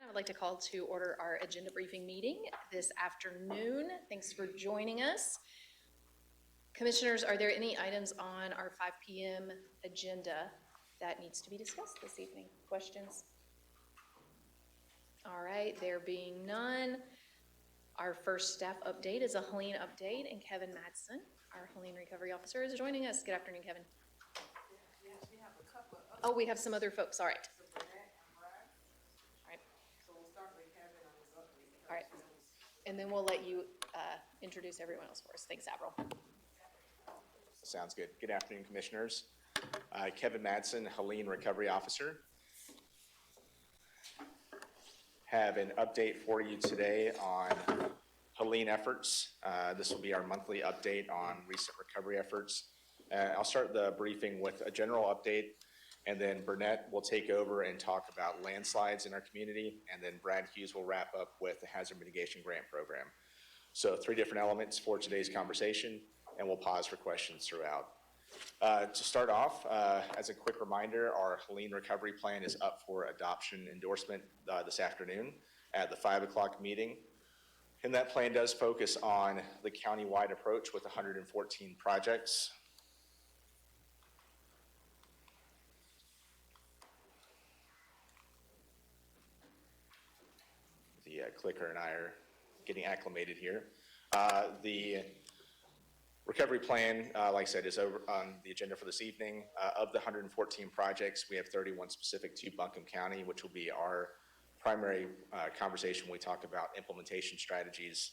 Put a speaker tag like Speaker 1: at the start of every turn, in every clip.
Speaker 1: I would like to call to order our agenda briefing meeting this afternoon. Thanks for joining us. Commissioners, are there any items on our 5 p.m. agenda that needs to be discussed this evening? Questions? All right, there being none, our first staff update is a Helene update, and Kevin Madsen, our Helene Recovery Officer, is joining us. Good afternoon, Kevin.
Speaker 2: Yes, we have a couple of
Speaker 1: Oh, we have some other folks. All right.
Speaker 2: So Burnett and Brad.
Speaker 1: All right.
Speaker 2: So we'll start with Kevin on his update.
Speaker 1: All right. And then we'll let you introduce everyone else for us. Thanks, Avril.
Speaker 3: Sounds good. Good afternoon, Commissioners. Kevin Madsen, Helene Recovery Officer. Have an update for you today on Helene efforts. This will be our monthly update on recent recovery efforts. I'll start the briefing with a general update, and then Burnett will take over and talk about landslides in our community, and then Brad Hughes will wrap up with the Hazard Mitigation Grant Program. So 3 different elements for today's conversation, and we'll pause for questions throughout. To start off, as a quick reminder, our Helene Recovery Plan is up for adoption endorsement this afternoon at the 5 o'clock meeting. And that plan does focus on the county-wide approach with 114 projects. The clicker and I are getting acclimated here. The recovery plan, like I said, is over on the agenda for this evening. Of the 114 projects, we have 31 specific to Buncombe County, which will be our primary conversation when we talk about implementation strategies.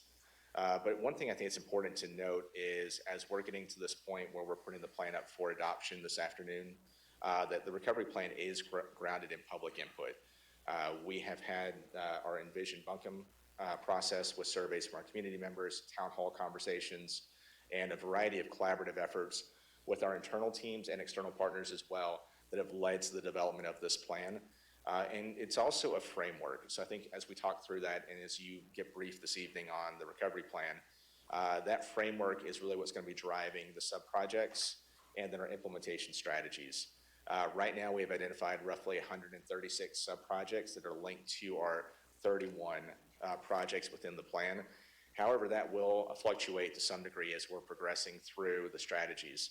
Speaker 3: But one thing I think it's important to note is, as we're getting to this point where we're putting the plan up for adoption this afternoon, that the recovery plan is grounded in public input. We have had our Envision Buncombe process with surveys from our community members, town hall conversations, and a variety of collaborative efforts with our internal teams and external partners as well that have led to the development of this plan. And it's also a framework. So I think as we talk through that and as you get briefed this evening on the recovery plan, that framework is really what's going to be driving the sub-projects and then our implementation strategies. Right now we have identified roughly 136 sub-projects that are linked to our 31 projects within the plan. However, that will fluctuate to some degree as we're progressing through the strategies.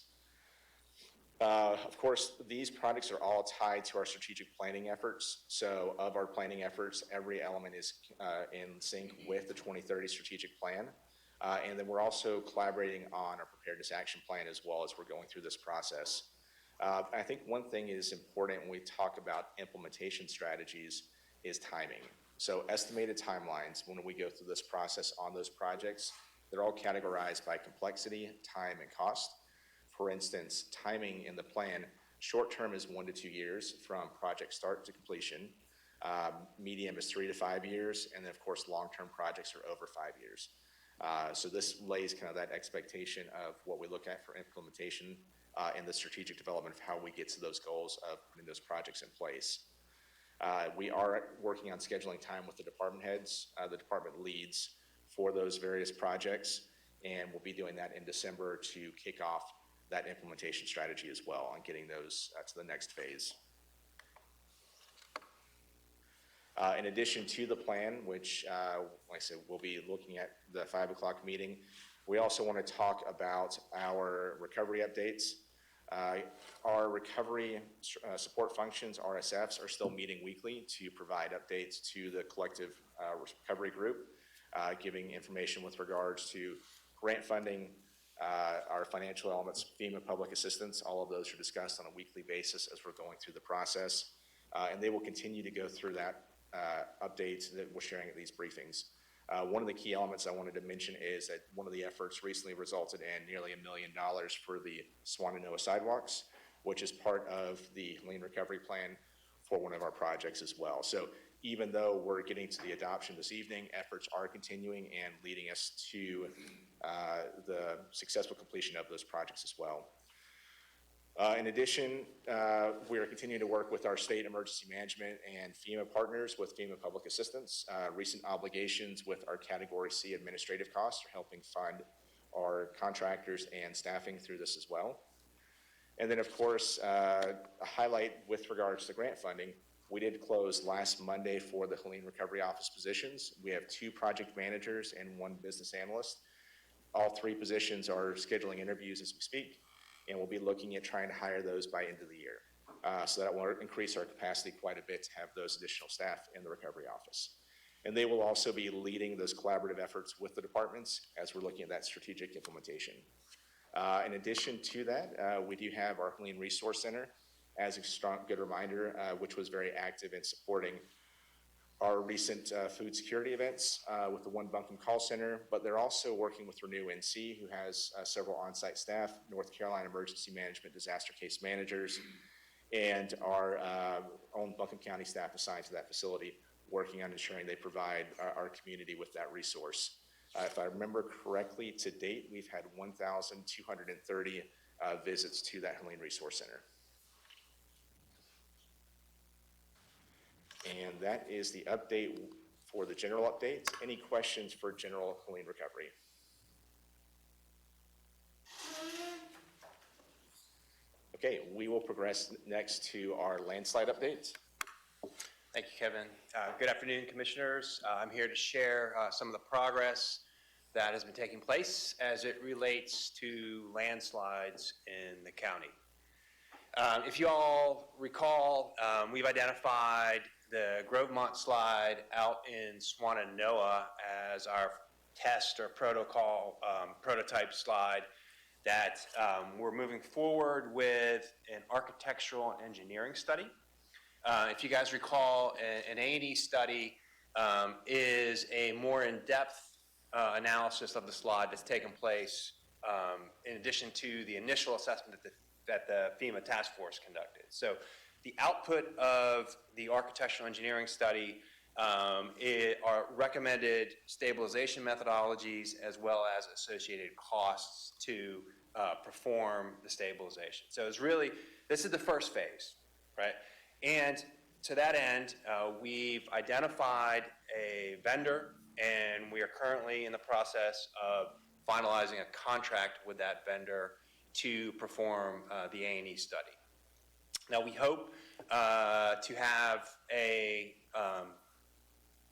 Speaker 3: Of course, these projects are all tied to our strategic planning efforts. So of our planning efforts, every element is in sync with the 2030 strategic plan. And then we're also collaborating on our preparedness action plan as well as we're going through this process. I think one thing is important when we talk about implementation strategies is timing. So estimated timelines when we go through this process on those projects, they're all categorized by complexity, time, and cost. For instance, timing in the plan, short term is 1 to 2 years from project start to completion. Medium is 3 to 5 years, and then of course long-term projects are over 5 years. So this lays kind of that expectation of what we look at for implementation and the strategic development of how we get to those goals of putting those projects in place. We are working on scheduling time with the department heads, the department leads for those various projects, and we'll be doing that in December to kick off that implementation strategy as well and getting those to the next phase. In addition to the plan, which, like I said, we'll be looking at the 5 o'clock meeting, we also want to talk about our recovery updates. Our recovery support functions, RSFs, are still meeting weekly to provide updates to the collective recovery group, giving information with regards to grant funding, our financial elements, FEMA public assistance. All of those are discussed on a weekly basis as we're going through the process. And they will continue to go through that updates that we're sharing at these briefings. One of the key elements I wanted to mention is that one of the efforts recently resulted in nearly $1 million for the Swananoa sidewalks, which is part of the Helene Recovery Plan for one of our projects as well. So even though we're getting to the adoption this evening, efforts are continuing and leading us to the successful completion of those projects as well. In addition, we are continuing to work with our state emergency management and FEMA partners with FEMA public assistance. Recent obligations with our Category C administrative costs are helping fund our contractors and staffing through this as well. And then, of course, a highlight with regards to grant funding, We did close last Monday for the Helene Recovery Office positions. We have 2 project managers and 1 business analyst. All 3 positions are scheduling interviews as we speak, and we'll be looking at trying to hire those by end of the year. So that will increase our capacity quite a bit to have those additional staff in the recovery office. And they will also be leading those collaborative efforts with the departments as we're looking at that strategic implementation. In addition to that, we do have our Helene Resource Center as a strong, good reminder, which was very active in supporting our recent food security events with the One Buncombe call center, but they're also working with Renew NC, who has several on-site staff, North Carolina Emergency Management Disaster Case Managers, and our own Buncombe County staff assigned to that facility, working on ensuring they provide our community with that resource. If I remember correctly, to date, we've had 1,230 visits to that Helene Resource Center. And that is the update for the general updates. Any questions for general Helene recovery? Okay, we will progress next to our landslide updates.
Speaker 4: Thank you, Kevin. Good afternoon, Commissioners. I'm here to share some of the progress that has been taking place as it relates to landslides in the county. If you all recall, we've identified the Grovemont slide out in Swannanoa as our test or protocol prototype slide that we're moving forward with an architectural and engineering study. If you guys recall, an A&E study is a more in-depth analysis of the slide that's taken place in addition to the initial assessment that the FEMA task force conducted. So the output of the architectural engineering study are recommended stabilization methodologies as well as associated costs to perform the stabilization. So it's really, this is the first phase, right? And to that end, we've identified a vendor, and we are currently in the process of finalizing a contract with that vendor to perform the A&E study. Now, we hope to have a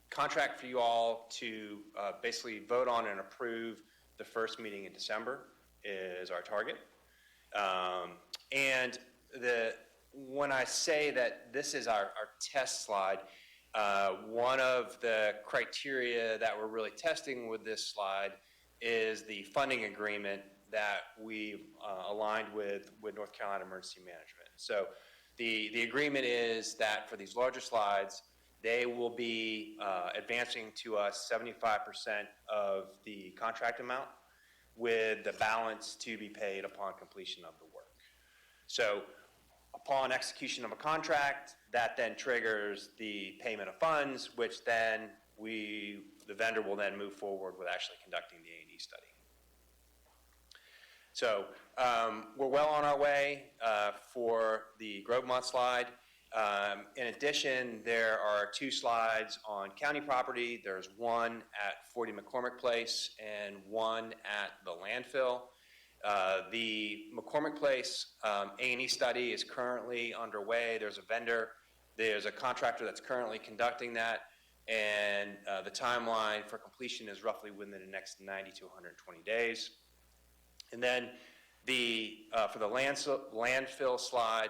Speaker 4: contract for you all to basically vote on and approve the first meeting in December is our target. And when I say that this is our test slide, one of the criteria that we're really testing with this slide is the funding agreement that we've aligned with North Carolina Emergency Management. So the agreement is that for these larger slides, they will be advancing to us 75% of the contract amount, with the balance to be paid upon completion of the work. So upon execution of a contract, that then triggers the payment of funds, which then the vendor will then move forward with actually conducting the A&E study. So we're well on our way for the Grovemont slide. In addition, there are 2 slides on county property. There's one at 40 McCormick Place and one at the landfill. The McCormick Place A&E study is currently underway. There's a vendor, there's a contractor that's currently conducting that, and the timeline for completion is roughly within the next 90 to 120 days. And then for the landfill slide,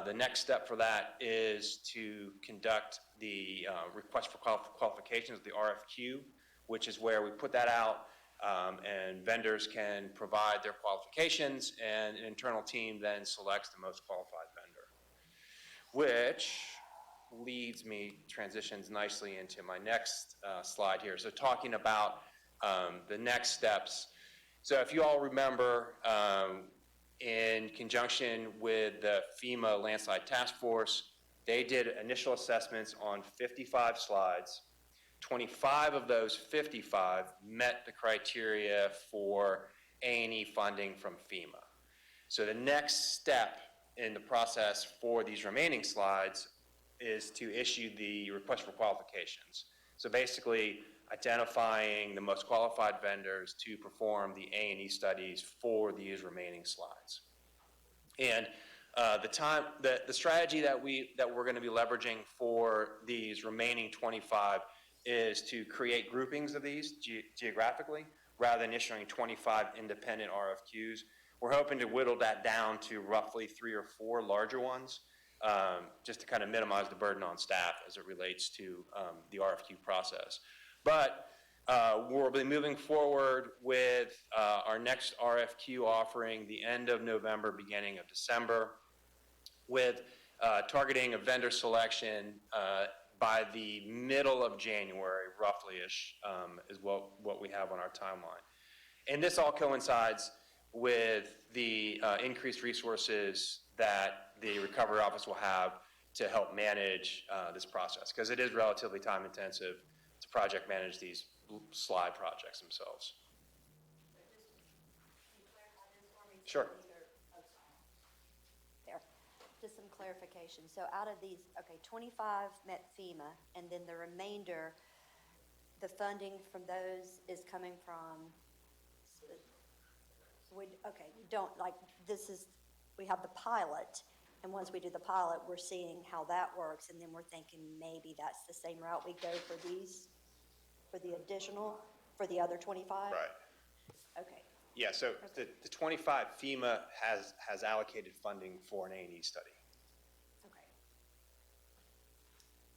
Speaker 4: the next step for that is to conduct the request for qualifications, the RFQ, which is where we put that out and vendors can provide their qualifications, and an internal team then selects the most qualified vendor, which transitions nicely into my next slide here. So talking about the next steps. So if you all remember, in conjunction with the FEMA Landslide Task Force, they did initial assessments on 55 slides. 25 of those 55 met the criteria for A&E funding from FEMA. So the next step in the process for these remaining slides is to issue the request for qualifications. So basically identifying the most qualified vendors to perform the A&E studies for these remaining slides. And The strategy that we're going to be leveraging for these remaining 25 is to create groupings of these geographically rather than issuing 25 independent RFQs. We're hoping to whittle that down to roughly 3 or 4 larger ones, just to kind of minimize the burden on staff as it relates to the RFQ process. But we'll be moving forward with our next RFQ offering the end of November, beginning of December, with targeting a vendor selection by the middle of January, roughly-ish, is what we have on our timeline. And this all coincides with the increased resources that the Recovery Office will have to help manage this process, because it is relatively time-intensive to project manage these slide projects themselves. Sure.
Speaker 5: There, just some clarification. So out of these, okay, 25 met FEMA, and then the remainder, the funding from those is coming from, okay, you don't, like, this is, we have the pilot, and once we do the pilot, we're seeing how that works, and then we're thinking maybe that's the same route we go for these, for the additional, for the other 25?
Speaker 4: Right.
Speaker 5: Okay.
Speaker 4: Yeah, so the 25 FEMA has allocated funding for an A&E study.
Speaker 5: Okay.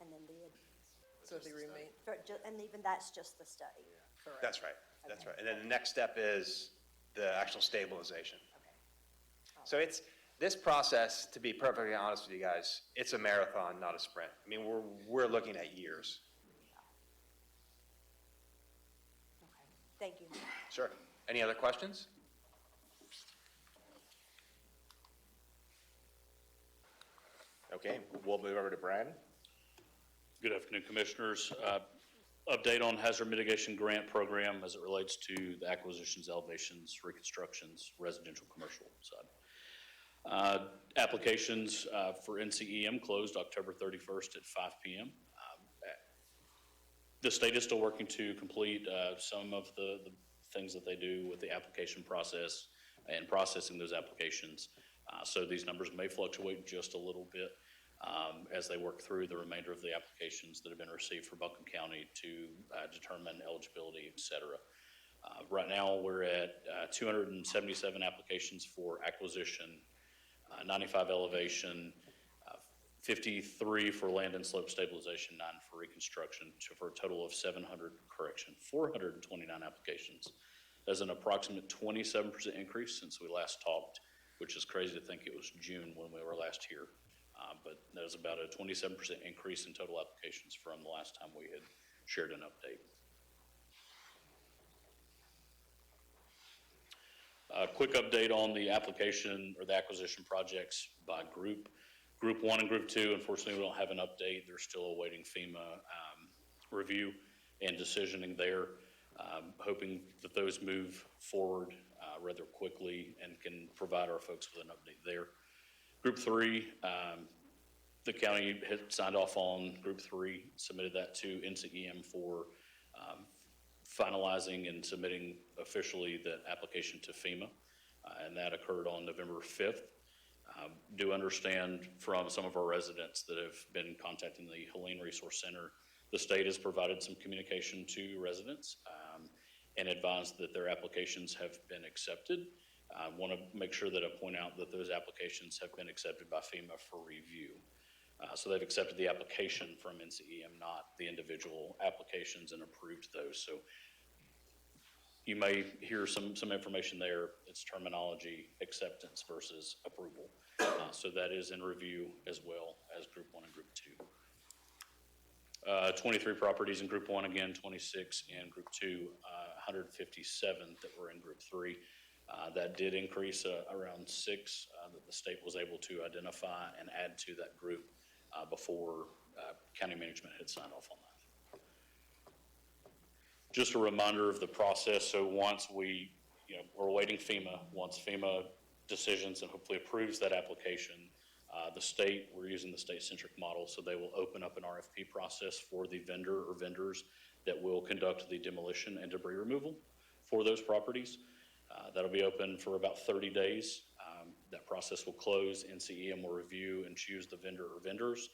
Speaker 5: And then
Speaker 2: So they remain,
Speaker 5: and even that's just the study?
Speaker 2: correct.
Speaker 4: That's right, that's
Speaker 5: Okay.
Speaker 4: right. And then the next step is the actual stabilization.
Speaker 5: Okay.
Speaker 4: So this process, to be perfectly honest with you guys, it's a marathon, not a sprint. I mean, we're looking at years.
Speaker 5: Okay. Thank you.
Speaker 4: Sure. Any other questions?
Speaker 3: Okay, we'll move over to Brad.
Speaker 6: Good afternoon, Commissioners. Update on hazard mitigation grant program as it relates to the acquisitions, elevations, reconstructions, residential, commercial side. Applications for NCEM closed October 31st at 5 p.m. The state is still working to complete some of the things that they do with the application process and processing those applications. So these numbers may fluctuate just a little bit as they work through the remainder of the applications that have been received for Buncombe County to determine eligibility, et cetera. Right now, we're at 277 applications for acquisition, 95 elevation, 53 for land and slope stabilization, 9 for reconstruction, for a total of 429 applications. That's an approximate 27% increase since we last talked, which is crazy to think it was June when we were last here. But that was about a 27% increase in total applications from the last time we had shared an update. A quick update on the application or the acquisition projects by group. Group 1 and Group 2, unfortunately, we don't have an update. They're still awaiting FEMA review and decisioning there. Hoping that those move forward rather quickly and can provide our folks with an update there. Group 3, the county had signed off on Group 3, submitted that to NCEM for finalizing and submitting officially the application to FEMA, and that occurred on November 5th. Do understand from some of our residents that have been contacting the Helene Resource Center, the state has provided some communication to residents and advised that their applications have been accepted. I want to make sure that I point out that those applications have been accepted by FEMA for review. So they've accepted the application from NCEM, not the individual applications, and approved those. So you may hear some information there. It's terminology, acceptance versus approval. So that is in review as well as Group 1 and Group 2. 23 properties in Group 1, again, 26 in Group 2, 157 that were in Group 3. That did increase around 6 that the state was able to identify and add to that group before county management had signed off on that. Just a reminder of the process. So once we're awaiting FEMA. Once FEMA decisions and hopefully approves that application, we're using the state-centric model, so they will open up an RFP process for the vendor or vendors that will conduct the demolition and debris removal for those properties. That'll be open for about 30 days. That process will close. NCEM will review and choose the vendor or vendors.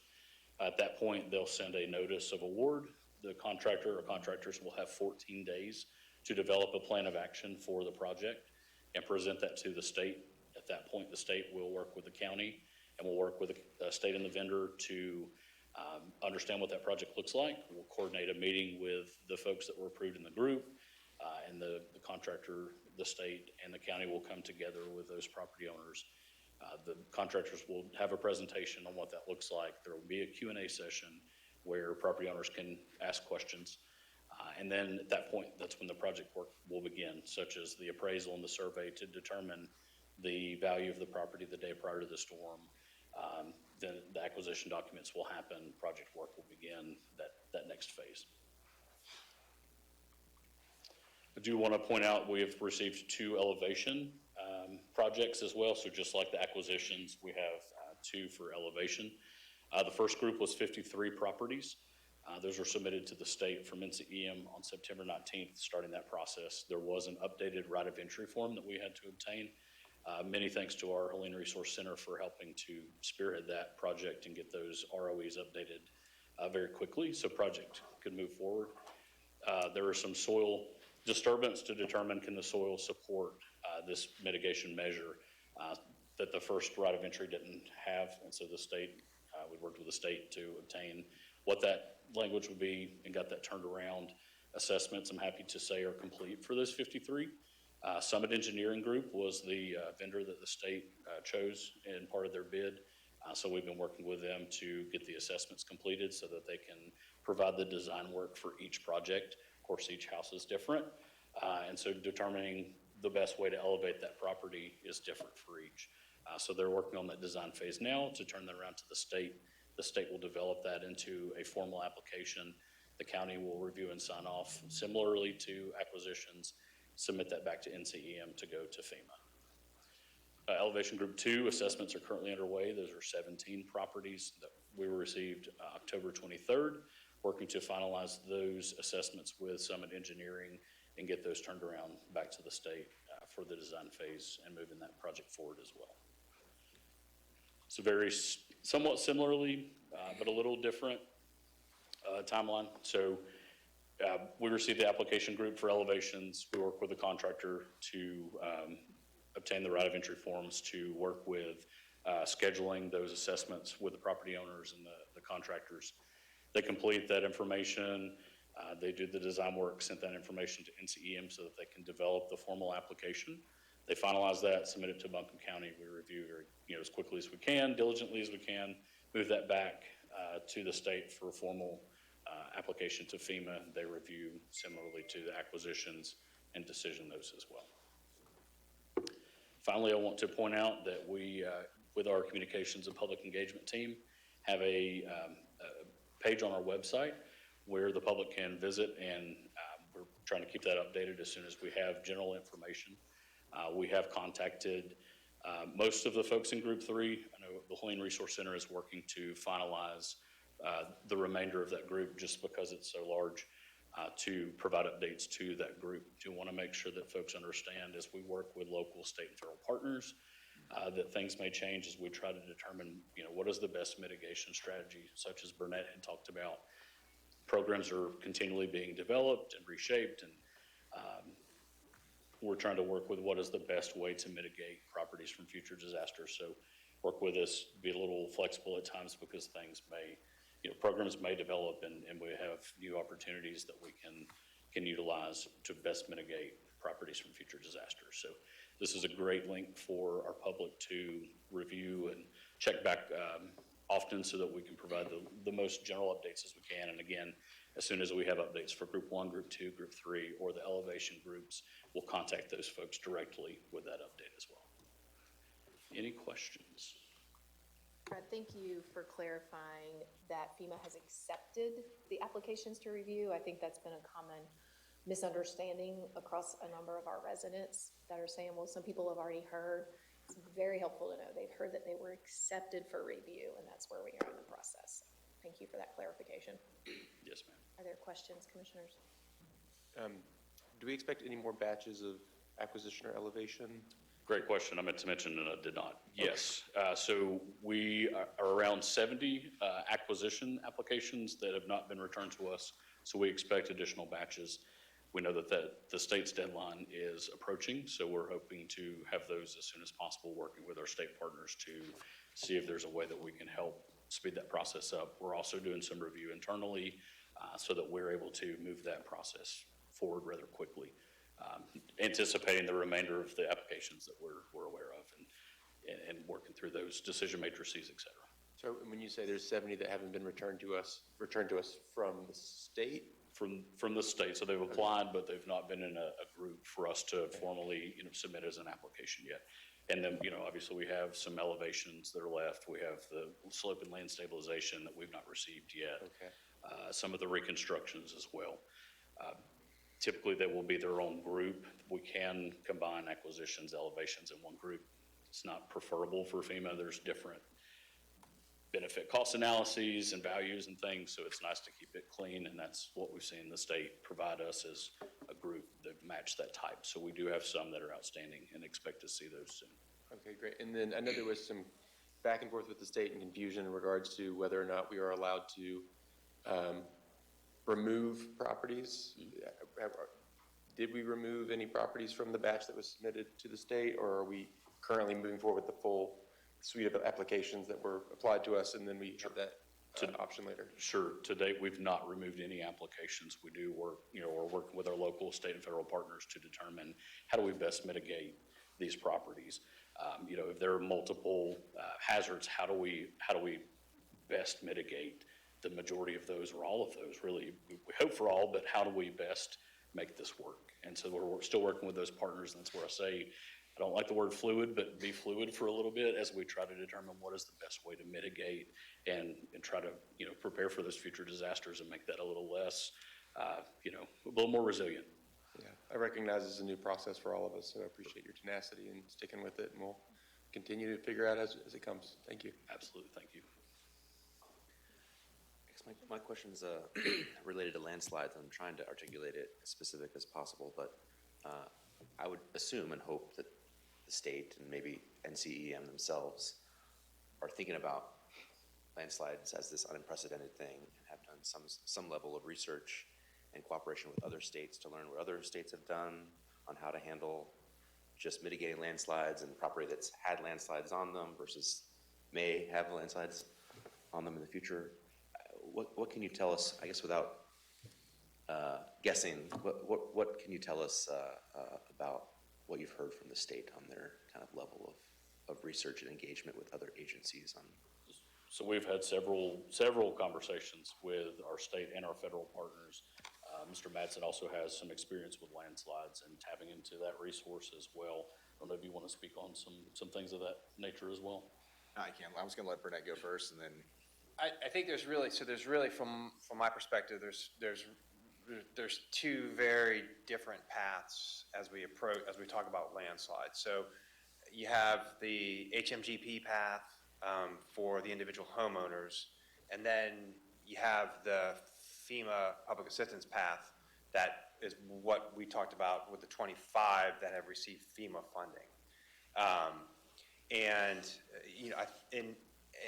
Speaker 6: At that point, they'll send a notice of award. The contractor or contractors will have 14 days to develop a plan of action for the project and present that to the state. At that point, the state will work with the county and will work with the state and the vendor to understand what that project looks like. We'll coordinate a meeting with the folks that were approved in the group, and the contractor, the state, and the county will come together with those property owners. The contractors will have a presentation on what that looks like. There will be a Q&A session where property owners can ask questions. And then at that point, that's when the project work will begin, such as the appraisal and the survey to determine the value of the property the day prior to the storm. Then the acquisition documents will happen, project work will begin that next phase. I do want to point out we have received 2 elevation projects as well. So just like the acquisitions, we have 2 for elevation. The first group was 53 properties. Those were submitted to the state from NCEM on September 19th, starting that process. There was an updated right of entry form that we had to obtain. Many thanks to our Helene Resource Center for helping to spearhead that project and get those ROEs updated very quickly so project could move forward. There was some soil disturbance to determine can the soil support this mitigation measure that the first right of entry didn't have. And so the state, we worked with the state to obtain what that language would be and got that turned around. Assessments, I'm happy to say, are complete for those 53. Summit Engineering Group was the vendor that the state chose in part of their bid. So we've been working with them to get the assessments completed so that they can provide the design work for each project. Of course, each house is different. And so determining the best way to elevate that property is different for each. So they're working on that design phase now to turn that around to the state. The state will develop that into a formal application. The county will review and sign off similarly to acquisitions, submit that back to NCEM to go to FEMA. Elevation Group 2 assessments are currently underway. Those are 17 properties that we received October 23rd, working to finalize those assessments with Summit Engineering and get those turned around back to the state for the design phase and moving that project forward as well. So very somewhat similarly, but a little different timeline. So we received the application group for elevations. We work with the contractor to obtain the right of entry forms to work with scheduling those assessments with the property owners and the contractors. They complete that information. They do the design work, sent that information to NCEM so that they can develop the formal application. They finalize that, submit it to Buncombe County. We review as quickly as we can, diligently as we can, move that back to the state for a formal application to FEMA. They review similarly to the acquisitions and decision those as well. Finally, I want to point out that we, with our communications and public engagement team, have a page on our website where the public can visit, and we're trying to keep that updated as soon as we have general information. We have contacted most of the folks in Group 3. I know the Helene Resource Center is working to finalize the remainder of that group just because it's so large to provide updates to that group. Do want to make sure that folks understand as we work with local, state, and federal partners that things may change as we try to determine, what is the best mitigation strategy, such as Burnett had talked about. Programs are continually being developed and reshaped, and we're trying to work with what is the best way to mitigate properties from future disasters. So work with us, be a little flexible at times because things may, programs may develop and we have new opportunities that we can utilize to best mitigate properties from future disasters. So this is a great link for our public to review and check back often so that we can provide the most general updates as we can. And again, as soon as we have updates for Group 1, Group 2, Group 3, or the elevation groups, we'll contact those folks directly with that update as well. Any questions?
Speaker 1: Brad, thank you for clarifying that FEMA has accepted the applications to review. I think that's been a common misunderstanding across a number of our residents that are saying, well, some people have already heard. It's very helpful to know they've heard that they were accepted for review, and that's where we are in the process. Thank you for that clarification.
Speaker 6: Yes, ma'am.
Speaker 1: Are there questions, commissioners?
Speaker 7: Do we expect any more batches of acquisition or elevation
Speaker 6: Great question. I meant to mention and I did not. Yes. So we are around 70 acquisition applications that have not been returned to us. So we expect additional batches. We know that the state's deadline is approaching, so we're hoping to have those as soon as possible, working with our state partners to see if there's a way that we can help speed that process up. We're also doing some review internally so that we're able to move that process forward rather quickly, anticipating the remainder of the applications that we're aware of and working through those decision matrices, et cetera.
Speaker 4: So when you say there's 70 that haven't been returned to us from the state?
Speaker 6: From the state, so they've applied, but they've not been in a group for us to formally, submit as an application yet. And then, obviously we have some elevations that are left. We have the slope and land stabilization that we've not received yet.
Speaker 4: Okay.
Speaker 6: Some of the reconstructions as well. Typically, they will be their own group. We can combine acquisitions, elevations in one group. It's not preferable for FEMA. There's different benefit cost analyses and values and things, so it's nice to keep it clean, and that's what we've seen the state provide us as a group that match that type. So we do have some that are outstanding and expect to see those soon.
Speaker 4: Okay, great. And then I know there was some back and forth with the state and confusion in regards to whether or not we are allowed to remove properties. Did we remove any properties from the batch that was submitted to the state, or are we currently moving forward with the full suite of applications that were applied to us, and then we have that option later?
Speaker 6: Sure. To date, we've not removed any applications. We do work, we're working with our local, state, and federal partners to determine how do we best mitigate these properties. If there are multiple hazards, how do we best mitigate the majority of those or all of those? Really, we hope for all, but how do we best make this work? And so we're still working with those partners, and that's where I say, I don't like the word fluid, but be fluid for a little bit as we try to determine what is the best way to mitigate and try to, prepare for those future disasters and make that a little less, a little more resilient.
Speaker 4: Yeah, I recognize it's a new process for all of us, so I appreciate your tenacity and sticking with it, and we'll continue to figure out as it comes. Thank you.
Speaker 6: Absolutely. Thank you.
Speaker 7: I guess my question is related to landslides. I'm trying to articulate it as specific as possible, but I would assume and hope that the state and maybe NCEM themselves are thinking about landslides as this unprecedented thing and have done some level of research and cooperation with other states to learn what other states have done on how to handle just mitigating landslides and property that's had landslides on them versus may have landslides on them in the future. What can you tell us, I guess without guessing, what can you tell us about what you've heard from the state on their kind of level of research and engagement with other agencies on?
Speaker 6: So we've had several conversations with our state and our federal partners. Mr. Madsen also has some experience with landslides and tapping into that resource as well. I don't know if you want to speak on some things of that nature as well.
Speaker 3: I can. I was going to let Burnett go first, and then
Speaker 4: I think there's really from my perspective, there's two very different paths as we talk about landslides. So you have the HMGP path for the individual homeowners, and then you have the FEMA public assistance path that is what we talked about with the 25 that have received FEMA funding.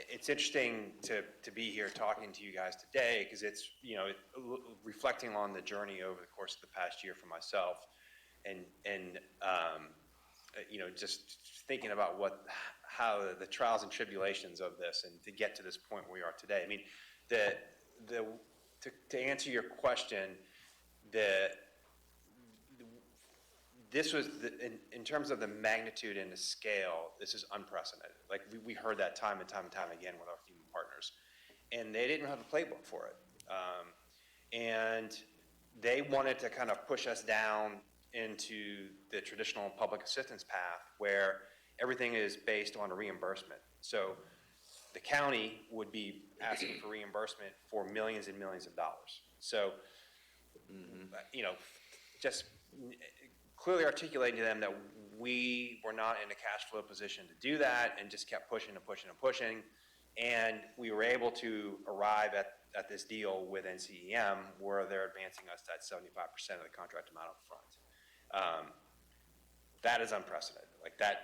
Speaker 4: It's interesting to be here talking to you guys today because it's, reflecting on the journey over the course of the past year for myself and just thinking about how the trials and tribulations of this and to get to this point where we are today. I mean, to answer your question, this was, in terms of the magnitude and the scale, this is unprecedented. Like, we heard that time and time and time again with our FEMA partners. And they didn't have a playbook for it. And they wanted to kind of push us down into the traditional public assistance path where everything is based on a reimbursement. So the county would be asking for reimbursement for millions and millions of dollars. So, just clearly articulating to them that we were not in a cash flow position to do that and just kept pushing and pushing and pushing. And we were able to arrive at this deal with NCEM where they're advancing us that 75% of the contract amount up front. That is unprecedented. Like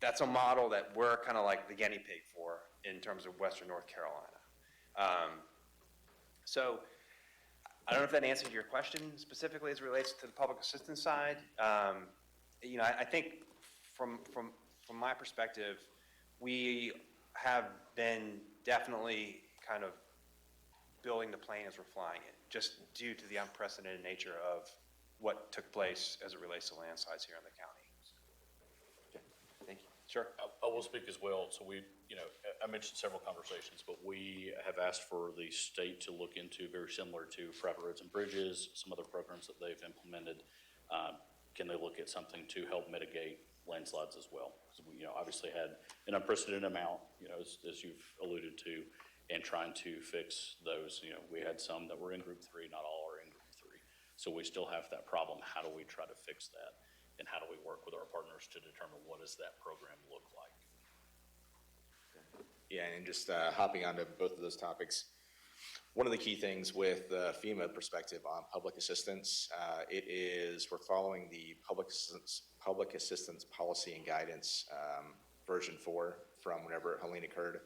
Speaker 4: that's a model that we're kind of like the guinea pig for in terms of Western North Carolina. So I don't know if that answers your question specifically as it relates to the public assistance side. I think from my perspective, we have been definitely kind of building the plane as we're flying it, just due to the unprecedented nature of what took place as it relates to landslides here in the county.
Speaker 7: Thank you.
Speaker 4: Sure.
Speaker 6: I will speak as well. So I mentioned several conversations, but we have asked for the state to look into, very similar to private roads and bridges, some other programs that they've implemented. Can they look at something to help mitigate landslides as well? Because we, obviously had an unprecedented amount, as you've alluded to, and trying to fix those. We had some that were in group 3, not all are in group 3. So we still have that problem. How do we try to fix that? And how do we work with our partners to determine what does that program look like?
Speaker 3: Yeah, and just hopping onto both of those topics, one of the key things with the FEMA perspective on public assistance, we're following the public assistance policy and guidance version 4 from whenever Helene occurred.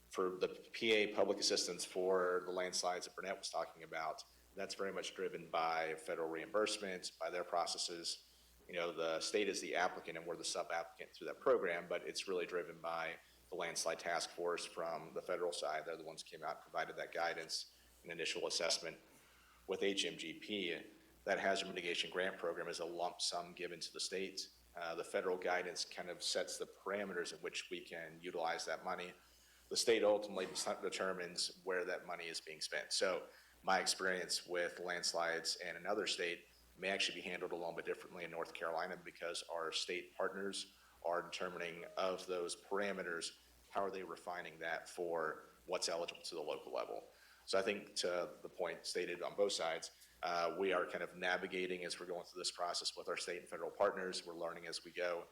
Speaker 3: For the PA public assistance for the landslides that Burnett was talking about, that's very much driven by federal reimbursement, by their processes. The state is the applicant and we're the sub-applicant through that program, but it's really driven by the landslide task force from the federal side. They're the ones who came out and provided that guidance and initial assessment. With HMGP, that hazard mitigation grant program is a lump sum given to the states. The federal guidance kind of sets the parameters in which we can utilize that money. The state ultimately determines where that money is being spent. So my experience with landslides in another state may actually be handled a little bit differently in North Carolina because our state partners are determining of those parameters, how are they refining that for what's eligible to the local level. So I think to the point stated on both sides, we are kind of navigating as we're going through this process with our state and federal partners. We're learning as we go.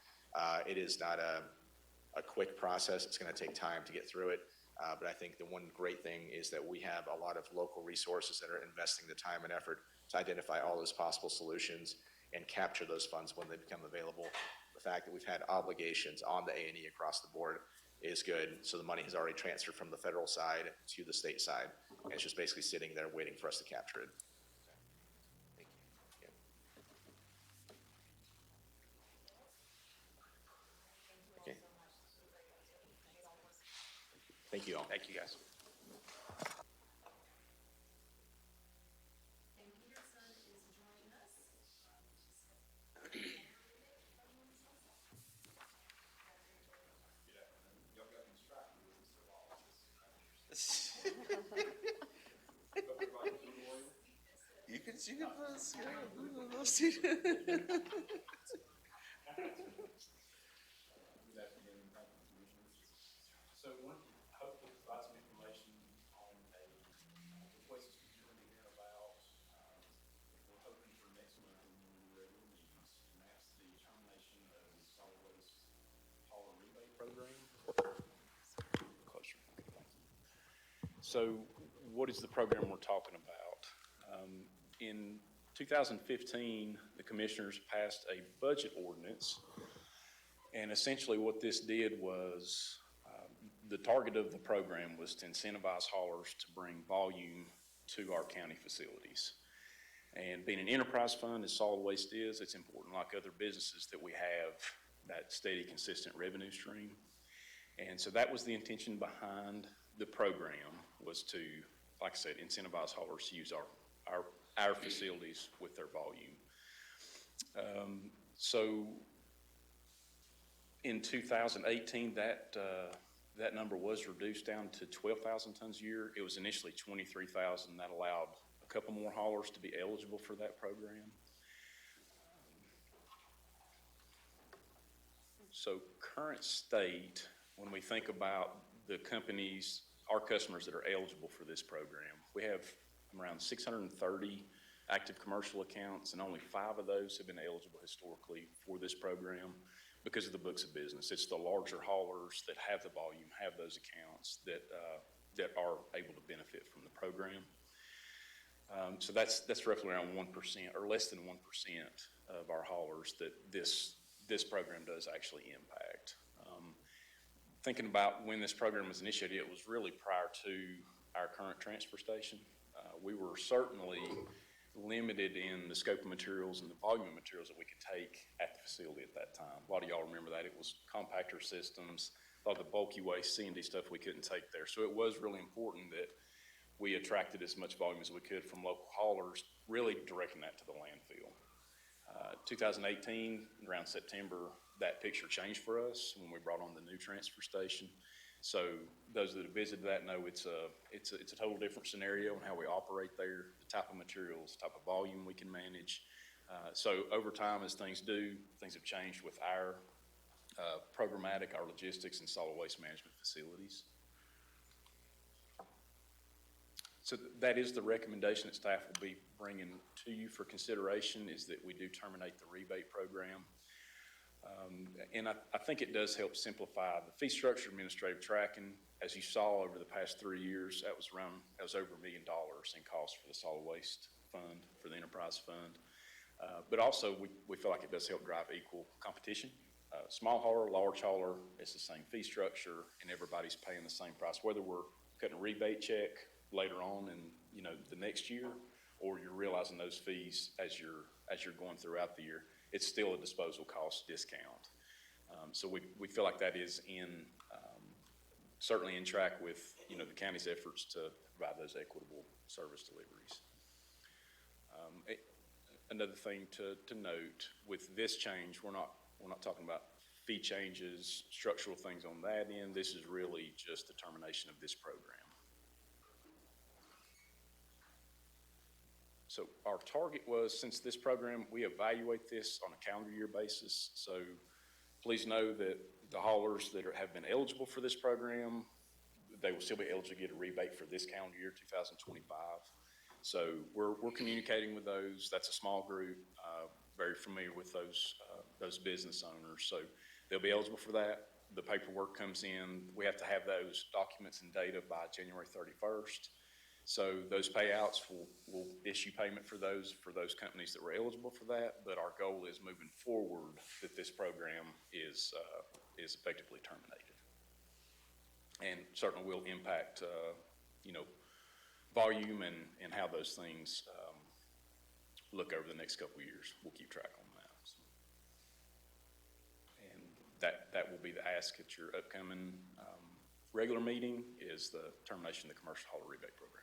Speaker 3: It is not a quick process. It's going to take time to get through it. But I think the one great thing is that we have a lot of local resources that are investing the time and effort to identify all those possible solutions and capture those funds when they become available. The fact that we've had obligations on the A&E across the board is good. So the money has already transferred from the federal side to the state side. And it's just basically sitting there waiting for us to capture it.
Speaker 7: Thank you.
Speaker 3: Okay. Thank you all.
Speaker 4: Thank you, guys.
Speaker 2: You can put us, yeah.
Speaker 8: So one, hopefully provide some information on the places you're going to hear about. We're hoping for next month in one of the regular meetings, and that's the termination of the solid waste hauler rebate program. Closer. So what is the program we're talking about? In 2015, the commissioners passed a budget ordinance, and essentially what this did was the target of the program was to incentivize haulers to bring volume to our county facilities. And being an enterprise fund, as solid waste is, it's important, like other businesses, that we have that steady, consistent revenue stream. And so that was the intention behind the program, was to, like I said, incentivize haulers to use our facilities with their volume. So in 2018, that number was reduced down to 12,000 tons a year. It was initially 23,000. That allowed a couple more haulers to be eligible for that program. So current state, when we think about the companies, our customers that are eligible for this program, we have around 630 active commercial accounts, and only 5 of those have been eligible historically for this program because of the books of business. It's the larger haulers that have the volume, have those accounts that are able to benefit from the program. So that's roughly around 1% or less than 1% of our haulers that this this program does actually impact. Thinking about when this program was initiated, it was really prior to our current transfer station. We were certainly limited in the scope of materials and the volume of materials that we could take at the facility at that time. A lot of y'all remember that. It was compactor systems, a lot of the bulky waste, C&D stuff we couldn't take there. So it was really important that we attracted as much volume as we could from local haulers, really directing that to the landfill. 2018, around September, that picture changed for us when we brought on the new transfer station. So those that have visited that know it's a total different scenario in how we operate there, the type of materials, type of volume we can manage. So over time, as things have changed with our programmatic, our logistics, and solid waste management facilities. So that is the recommendation that staff will be bringing to you for consideration, is that we do terminate the rebate program. And I think it does help simplify the fee structure, administrative tracking. As you saw over the past 3 years, that was over $1 million in cost for the solid waste fund, for the enterprise fund. But also, we feel like it does help drive equal competition. Small hauler, large hauler, it's the same fee structure, and everybody's paying the same price, whether we're cutting a rebate check later on in, the next year, or you're realizing those fees as you're going throughout the year. It's still a disposal cost discount. So we feel like that is certainly in track with, the county's efforts to provide those equitable service deliveries. Another thing to note with this change, we're not talking about fee changes, structural things on that end. This is really just the termination of this program. So our target was, since this program, we evaluate this on a calendar year basis. So please know that the haulers that have been eligible for this program, they will still be eligible to get a rebate for this calendar year, 2025. So we're communicating with those. That's a small group, very familiar with those business owners. So they'll be eligible for that. The paperwork comes in. We have to have those documents and data by January 31st. So those payouts will issue payment for those companies that were eligible for that. But our goal is moving forward that this program is effectively terminated, and certainly will impact volume and how those things look over the next couple of years. We'll keep track on that. So. And that will be the ask at your upcoming regular meeting, is the termination of the commercial hauler rebate program.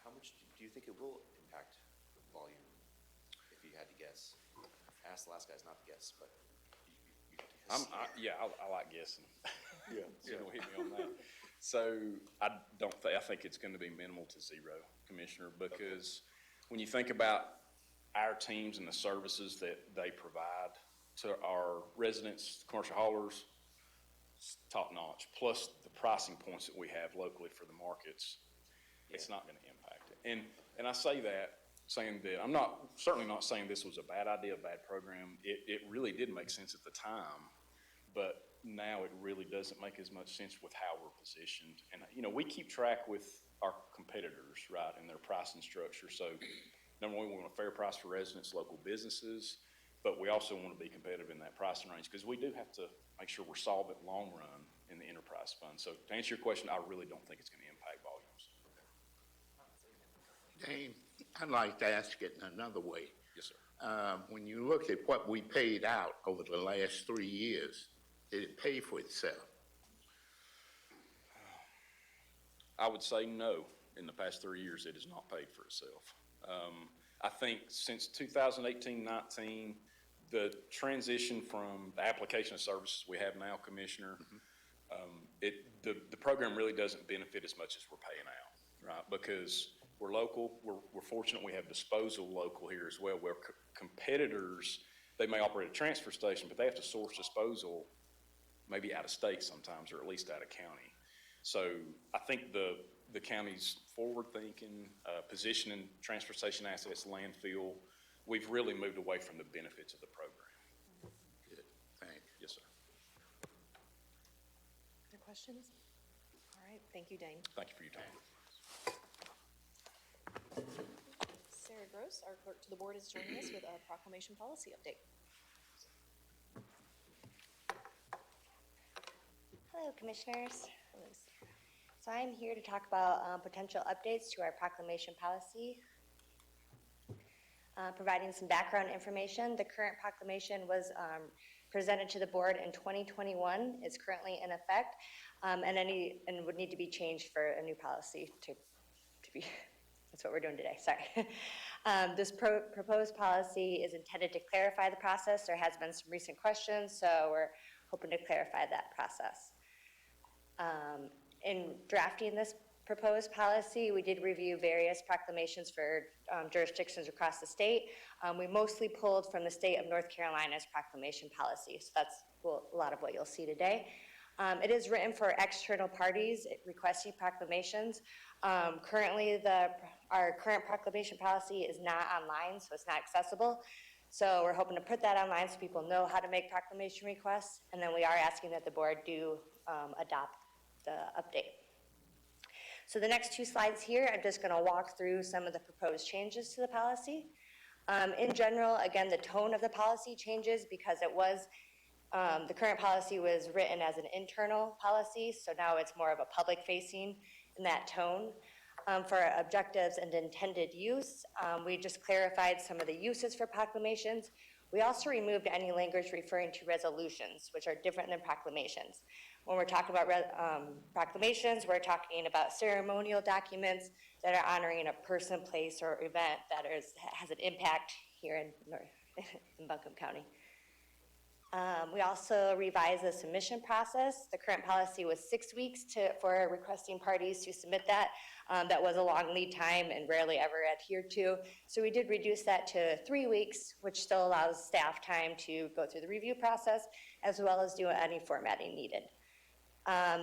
Speaker 7: How much do you think it will impact volume, if you had to guess? I asked the last guys not to guess, but you have to guess.
Speaker 8: I like guessing.
Speaker 2: Yeah.
Speaker 8: So don't hit me on that. So I think it's going to be minimal to zero, Commissioner, because when you think about our teams and the services that they provide to our residents, commercial haulers, it's top notch. Plus the pricing points that we have locally for the markets, it's not going to impact it. And I say that, saying that I'm certainly not saying this was a bad idea, a bad program. It really did make sense at the time, but now it really doesn't make as much sense with how we're positioned. And, we keep track with our competitors, right, and their pricing structure. So number one, we want a fair price for residents, local businesses, but we also want to be competitive in that pricing range, because we do have to make sure we're solvent long run in the enterprise fund. So to answer your question, I really don't think it's going to impact volumes.
Speaker 9: Dane, I'd like to ask it in another way.
Speaker 8: Yes, sir.
Speaker 9: When you look at what we paid out over the last 3 years, did it pay for itself?
Speaker 8: I would say no. In the past 3 years, it has not paid for itself. I think since 2018-19, the transition from the application of services we have now, Commissioner, the program really doesn't benefit as much as we're paying out, right? Because we're local. We're fortunate we have disposal local here as well, where competitors, they may operate a transfer station, but they have to source disposal maybe out of state sometimes, or at least out of county. So I think the county's forward-thinking, positioning transfer station assets, landfill, we've really moved away from the benefits of the program.
Speaker 9: Good, thanks.
Speaker 8: Yes, sir.
Speaker 1: Other questions? All right, thank you, Dane.
Speaker 8: Thank you for your time.
Speaker 1: Sarah, Gross, our clerk to the board, is joining us with a proclamation policy update.
Speaker 10: Hello, Commissioners. So I'm here to talk about potential updates to our proclamation policy. Providing some background information, the current proclamation was presented to the board in 2021, is currently in effect, and would need to be changed for a new policy to be, that's what we're doing today, sorry. This proposed policy is intended to clarify the process. There has been some recent questions, so we're hoping to clarify that process. In drafting this proposed policy, we did review various proclamations for jurisdictions across the state. We mostly pulled from the state of North Carolina's proclamation policy, so that's a lot of what you'll see today. It is written for external parties requesting proclamations. Currently, our current proclamation policy is not online, so it's not accessible. So we're hoping to put that online so people know how to make proclamation requests, and then we are asking that the board do adopt the update. So the next two slides here, I'm just going to walk through some of the proposed changes to the policy. In general, again, the tone of the policy changes because it was, the current policy was written as an internal policy, so now it's more of a public-facing in that tone. For objectives and intended use, we just clarified some of the uses for proclamations. We also removed any language referring to resolutions, which are different than proclamations. When we're talking about proclamations, we're talking about ceremonial documents that are honoring a person, place, or event that has an impact here in Buncombe County. We also revised the submission process. The current policy was 6 weeks for requesting parties to submit that. That was a long lead time and rarely ever adhered to. So we did reduce that to 3 weeks, which still allows staff time to go through the review process as well as do any formatting needed.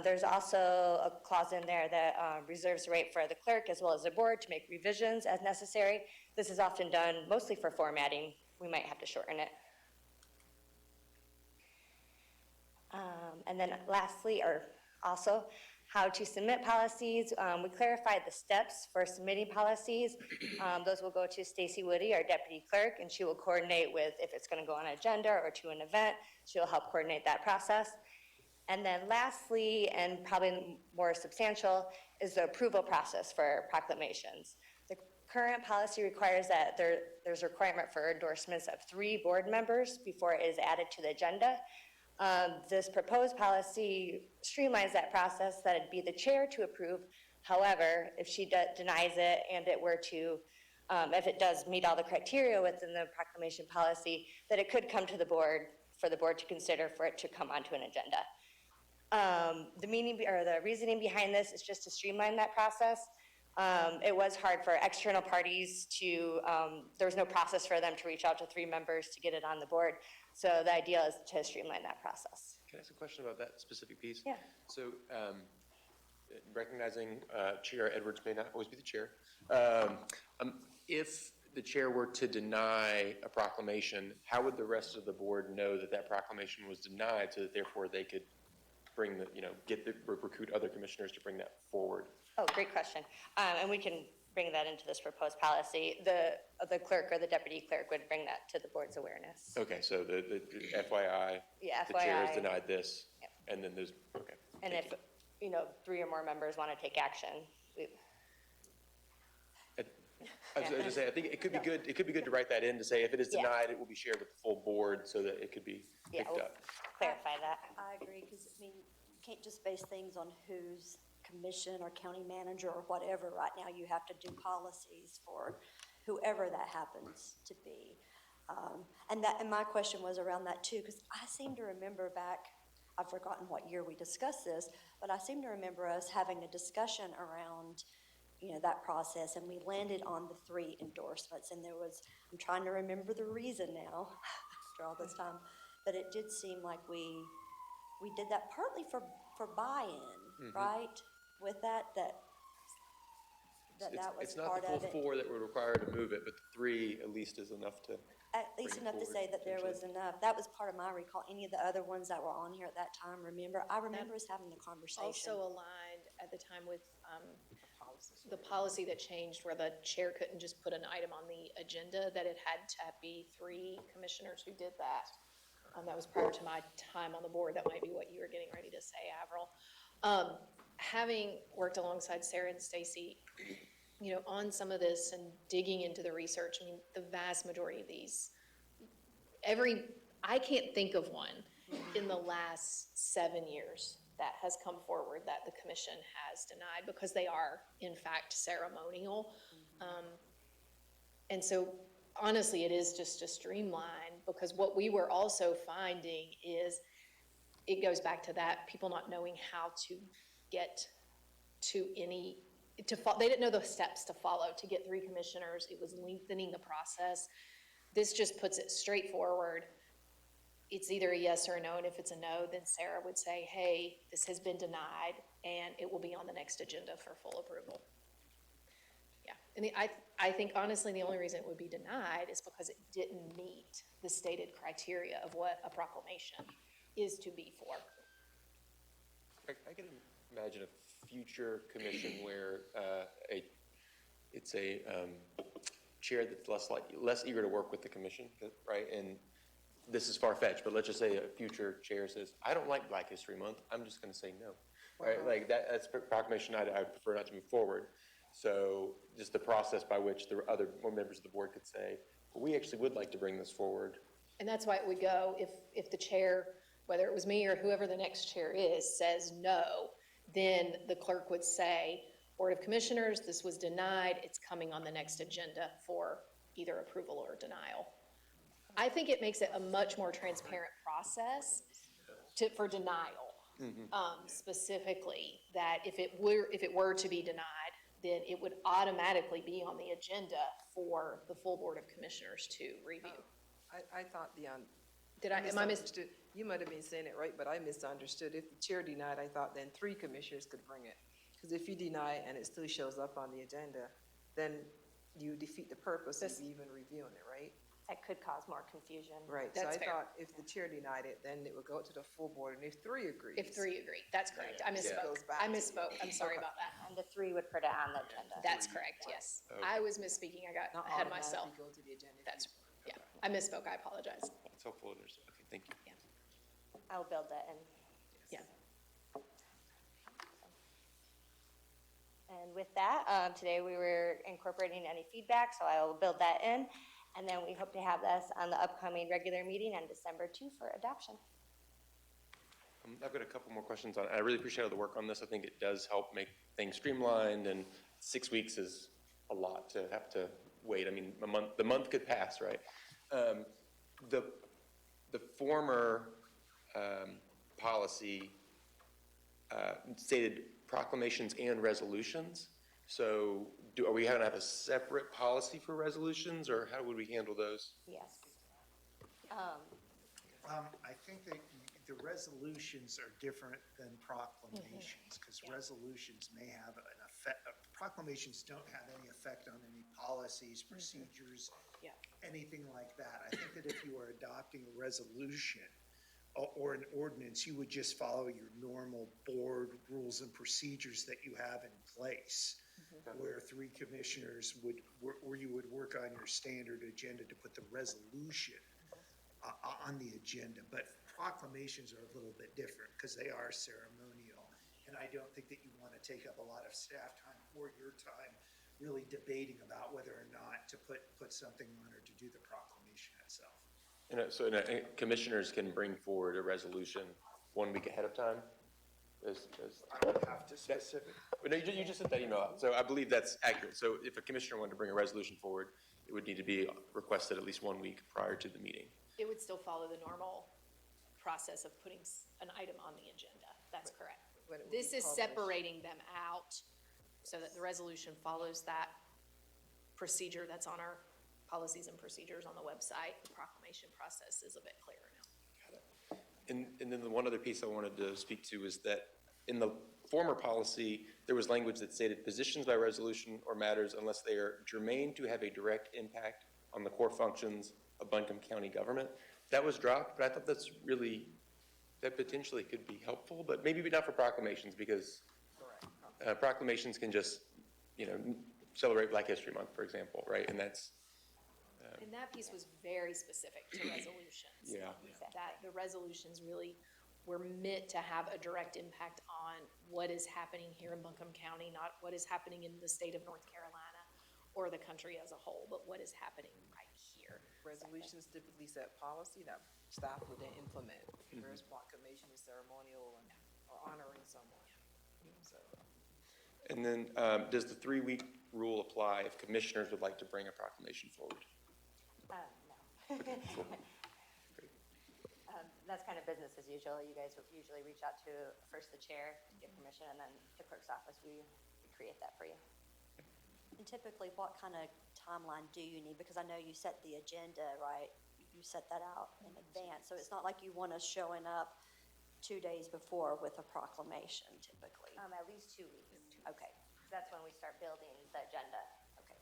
Speaker 10: There's also a clause in there that reserves the right for the clerk as well as the board to make revisions as necessary. This is often done mostly for formatting. We might have to shorten it. And then lastly, or also, how to submit policies. We clarified the steps for submitting policies. Those will go to Stacy Woody, our deputy clerk, and she will coordinate with if it's going to go on an agenda or to an event. She'll help coordinate that process. And then lastly, and probably more substantial, is the approval process for proclamations. The current policy requires that there's a requirement for endorsements of 3 board members before it is added to the agenda. This proposed policy streamlines that process, that it'd be the chair to approve. However, if she denies it and it were to, if it does meet all the criteria within the proclamation policy, that it could come to the board for the board to consider for it to come onto an agenda. The meaning or the reasoning behind this is just to streamline that process. It was hard for external parties to, there was no process for them to reach out to 3 members to get it on the board. So the idea is to streamline that process.
Speaker 11: Can I ask a question about that specific piece?
Speaker 10: Yeah.
Speaker 11: So recognizing Chair Edwards may not always be the chair, if the chair were to deny a proclamation, how would the rest of the board know that that proclamation was denied so that therefore they could bring the, recruit other commissioners to bring that forward?
Speaker 10: Oh, great question. And we can bring that into this proposed policy. The clerk or the deputy clerk would bring that to the board's awareness.
Speaker 11: Okay, so the FYI,
Speaker 10: Yeah,
Speaker 11: the chair has
Speaker 10: FYI.
Speaker 11: denied this,
Speaker 10: Yep.
Speaker 11: and then there's, okay.
Speaker 10: And
Speaker 11: thank
Speaker 10: if, 3 or more members want to take action,
Speaker 11: I was going to say, I think it could be good. It could be good to write that in to say if it is
Speaker 10: Yeah.
Speaker 11: denied, it will be shared with the full board so that it could be
Speaker 10: Yeah,
Speaker 11: picked
Speaker 10: we'll
Speaker 11: up.
Speaker 10: clarify that.
Speaker 5: I agree, because, you can't just base things on who's commission or county manager or whatever. Right now, you have to do policies for whoever that happens to be. And my question was around that too, because I seem to remember back, I've forgotten what year we discussed this, but I seem to remember us having a discussion around, that process, and we landed on the 3 endorsements, and I'm trying to remember the reason now, after all this time, but it did seem like we did that partly for buy-in, right? With that was
Speaker 11: It's
Speaker 5: part
Speaker 11: not
Speaker 5: of
Speaker 11: the
Speaker 5: it.
Speaker 11: full 4 that would require to move it, but the 3 at least is enough to.
Speaker 5: at least
Speaker 11: Bring it
Speaker 5: enough to
Speaker 11: forward,
Speaker 5: say that there was enough. That was part of my recall. Any of the other ones that were on here at that time, I remember us having the conversation.
Speaker 1: Also aligned at the time with the policy that changed where the chair couldn't just put an item on the agenda, that it had to be 3 commissioners who did that. That was prior to my time on the board. That might be what you were getting ready to say, Avril. Having worked alongside Sarah and Stacy, you know, on some of this and digging into the research, I mean, the vast majority of these, I can't think of one in the last 7 years that has come forward that the commission has denied, because they are, in fact, ceremonial. And so, honestly, it is just to streamline, because what we were also finding is, it goes back to that, people not knowing how to get to they didn't know the steps to follow to get 3 commissioners. It was lengthening the process. This just puts it straightforward. It's either a yes or a no, and if it's a no, then Sarah would say, hey, this has been denied, and it will be on the next agenda for full approval. Yeah, and I think honestly, the only reason it would be denied is because it didn't meet the stated criteria of what a proclamation is to be for.
Speaker 11: I can imagine a future commission where it's a chair that's less eager to work with the commission, right? And this is far-fetched, but let's just say a future chair says, I don't like Black History Month, I'm just gonna say no. Right, like that's a proclamation I prefer not to move forward. So just the process by which the other members of the board could say, well, we actually would like to bring this forward.
Speaker 1: And that's why it would go, if the chair, whether it was me or whoever the next chair is, says no, then the clerk would say, Board of Commissioners, this was denied, it's coming on the next agenda for either approval or denial. I think it makes it a much more transparent process for denial, specifically, that if it were to be denied, then it would automatically be on the agenda for the full Board of Commissioners to review.
Speaker 12: I thought
Speaker 1: misunderstood?
Speaker 12: You might have been saying it right, but I misunderstood. If the chair denied, I thought then 3 commissioners could bring it. Because if you deny and it still shows up on the agenda, then you defeat the purpose of even reviewing it, right?
Speaker 10: That could cause more confusion.
Speaker 12: Right, so
Speaker 1: That's
Speaker 12: I
Speaker 1: fair.
Speaker 12: thought if the chair denied it, then it would go to the full board, and if 3 agrees.
Speaker 1: If 3 agree, that's correct. I misspoke.
Speaker 12: Goes back
Speaker 1: I
Speaker 12: to the-
Speaker 1: misspoke. I'm sorry about that.
Speaker 10: And the 3 would put it on the agenda.
Speaker 1: That's correct, yes. I was misspeaking. I got
Speaker 12: Not
Speaker 1: ahead of myself.
Speaker 12: automatically go to the agenda.
Speaker 1: That's, yeah, I misspoke. I apologize.
Speaker 11: It's helpful, okay, thank you.
Speaker 10: I'll build that in.
Speaker 1: Yeah.
Speaker 10: And with that, today we were incorporating any feedback, so I will build that in. And then we hope to have this on the upcoming regular meeting on December 2 for adoption.
Speaker 11: I've got a couple more questions on it. I really appreciate all the work on this. I think it does help make things streamlined, and 6 weeks is a lot to have to wait. I mean, the month could pass, right? The former policy stated proclamations and resolutions. So are we going to have a separate policy for resolutions, or how would we handle those?
Speaker 10: Yes.
Speaker 13: I think that the resolutions are different than proclamations, because resolutions may have an effect, proclamations don't have any effect on any policies, procedures,
Speaker 1: Yeah.
Speaker 13: anything like that. I think that if you are adopting a resolution or an ordinance, you would just follow your normal board rules and procedures that you have in place, where 3 commissioners where you would work on your standard agenda to put the resolution on the agenda. But proclamations are a little bit different because they are ceremonial. And I don't think that you want to take up a lot of staff time or your time really debating about whether or not to put something on or to do the proclamation itself.
Speaker 11: So commissioners can bring forward a resolution 1 week ahead of time?
Speaker 13: I would have to specific.
Speaker 11: No, you just sent that email out, so I believe that's accurate. So if a commissioner wanted to bring a resolution forward, it would need to be requested at least 1 week prior to the meeting.
Speaker 1: It would still follow the normal process of putting an item on the agenda. That's correct.
Speaker 12: When it would
Speaker 1: This
Speaker 12: be
Speaker 1: is
Speaker 12: published.
Speaker 1: separating them out so that the resolution follows that procedure that's on our policies and procedures on the website. The proclamation process is a bit clearer now.
Speaker 11: And then the one other piece I wanted to speak to is that in the former policy, there was language that stated positions by resolution or matters unless they are germane to have a direct impact on the core functions of Buncombe County government. That was dropped, but I thought that potentially could be helpful, but maybe not for proclamations, because proclamations can just, celebrate Black History Month, for example, right? And that's,
Speaker 1: And that piece was very specific to resolutions.
Speaker 11: Yeah.
Speaker 1: That the resolutions really were meant to have a direct impact on what is happening here in Buncombe County, not what is happening in the state of North Carolina or the country as a whole, but what is happening right here.
Speaker 12: Resolutions typically set policy that staff would then implement, whereas proclamation is ceremonial and, or honoring someone. So,
Speaker 11: and then does the 3-week rule apply if commissioners would like to bring a proclamation forward?
Speaker 10: No. That's kind of business as usual. You guys usually reach out to first the chair, get permission, and then the clerk's office, we create that for you.
Speaker 5: And typically, what kind of timeline do you need? Because I know you set the agenda, right? You set that out in advance, so it's not like you want us showing up 2 days before with a proclamation typically.
Speaker 10: At least 2 weeks.
Speaker 5: Okay,
Speaker 10: That's when we start building the agenda.
Speaker 5: okay.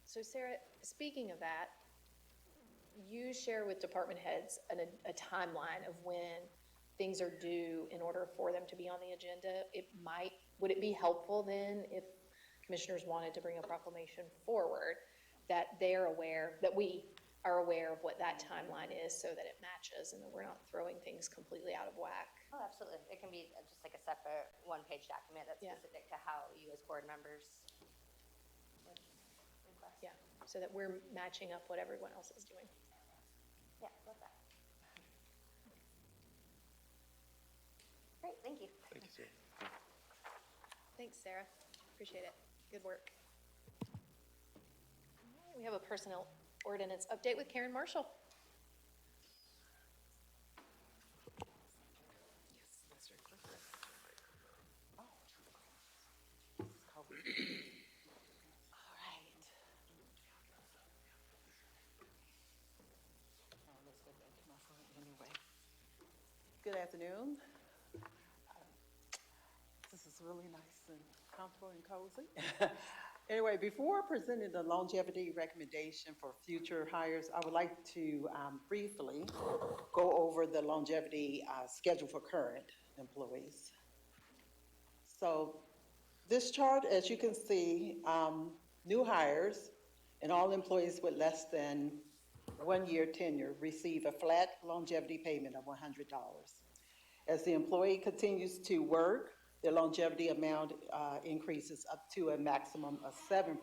Speaker 1: So Sarah, speaking of that, you share with department heads a timeline of when things are due in order for them to be on the agenda. Would it be helpful then if commissioners wanted to bring a proclamation forward, that they're aware, that we are aware of what that timeline is so that it matches and that we're not throwing things completely out of whack?
Speaker 10: Oh, absolutely. It can be just like a separate one-page document that's
Speaker 1: Yeah.
Speaker 10: specific to how you as board members would request.
Speaker 1: Yeah, so that we're matching up what everyone else is doing.
Speaker 10: Yeah, love that. Great, thank you.
Speaker 11: Thank you, sir.
Speaker 1: Thanks, Sarah. Appreciate it. Good work. All right, we have a personnel ordinance update with Karen Marshall.
Speaker 14: Good afternoon. This is really nice and comfortable and cozy. Anyway, before presenting the longevity recommendation for future hires, I would like to briefly go over the longevity schedule for current employees. So this chart, as you can see, new hires and all employees with less than 1 year tenure receive a flat longevity payment of $100. As the employee continues to work, their longevity amount increases up to a maximum of 7%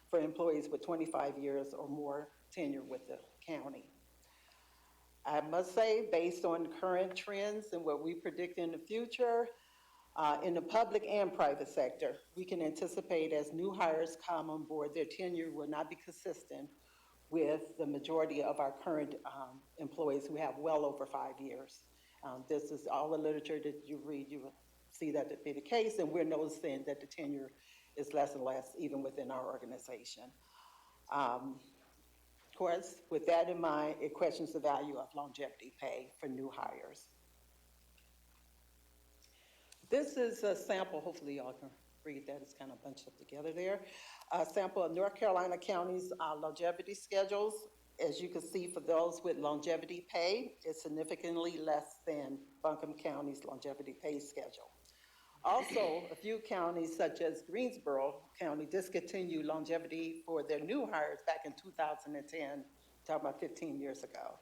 Speaker 14: for employees with 25 years or more tenure with the county. I must say, based on current trends and what we predict in the future, in the public and private sector, we can anticipate as new hires come on board, their tenure will not be consistent with the majority of our current employees who have well over 5 years. This is all the literature that you read, you will see that to be the case, and we're noticing that the tenure is less and less even within our organization. Of course, with that in mind, it questions the value of longevity pay for new hires. This is a sample, hopefully y'all can read that, it's kind of bunched up together there. A sample of North Carolina County's longevity schedules. As you can see, for those with longevity pay, it's significantly less than Buncombe County's longevity pay schedule. Also, a few counties such as Greensboro County discontinued longevity for their new hires back in 2010, talking about 15 years ago.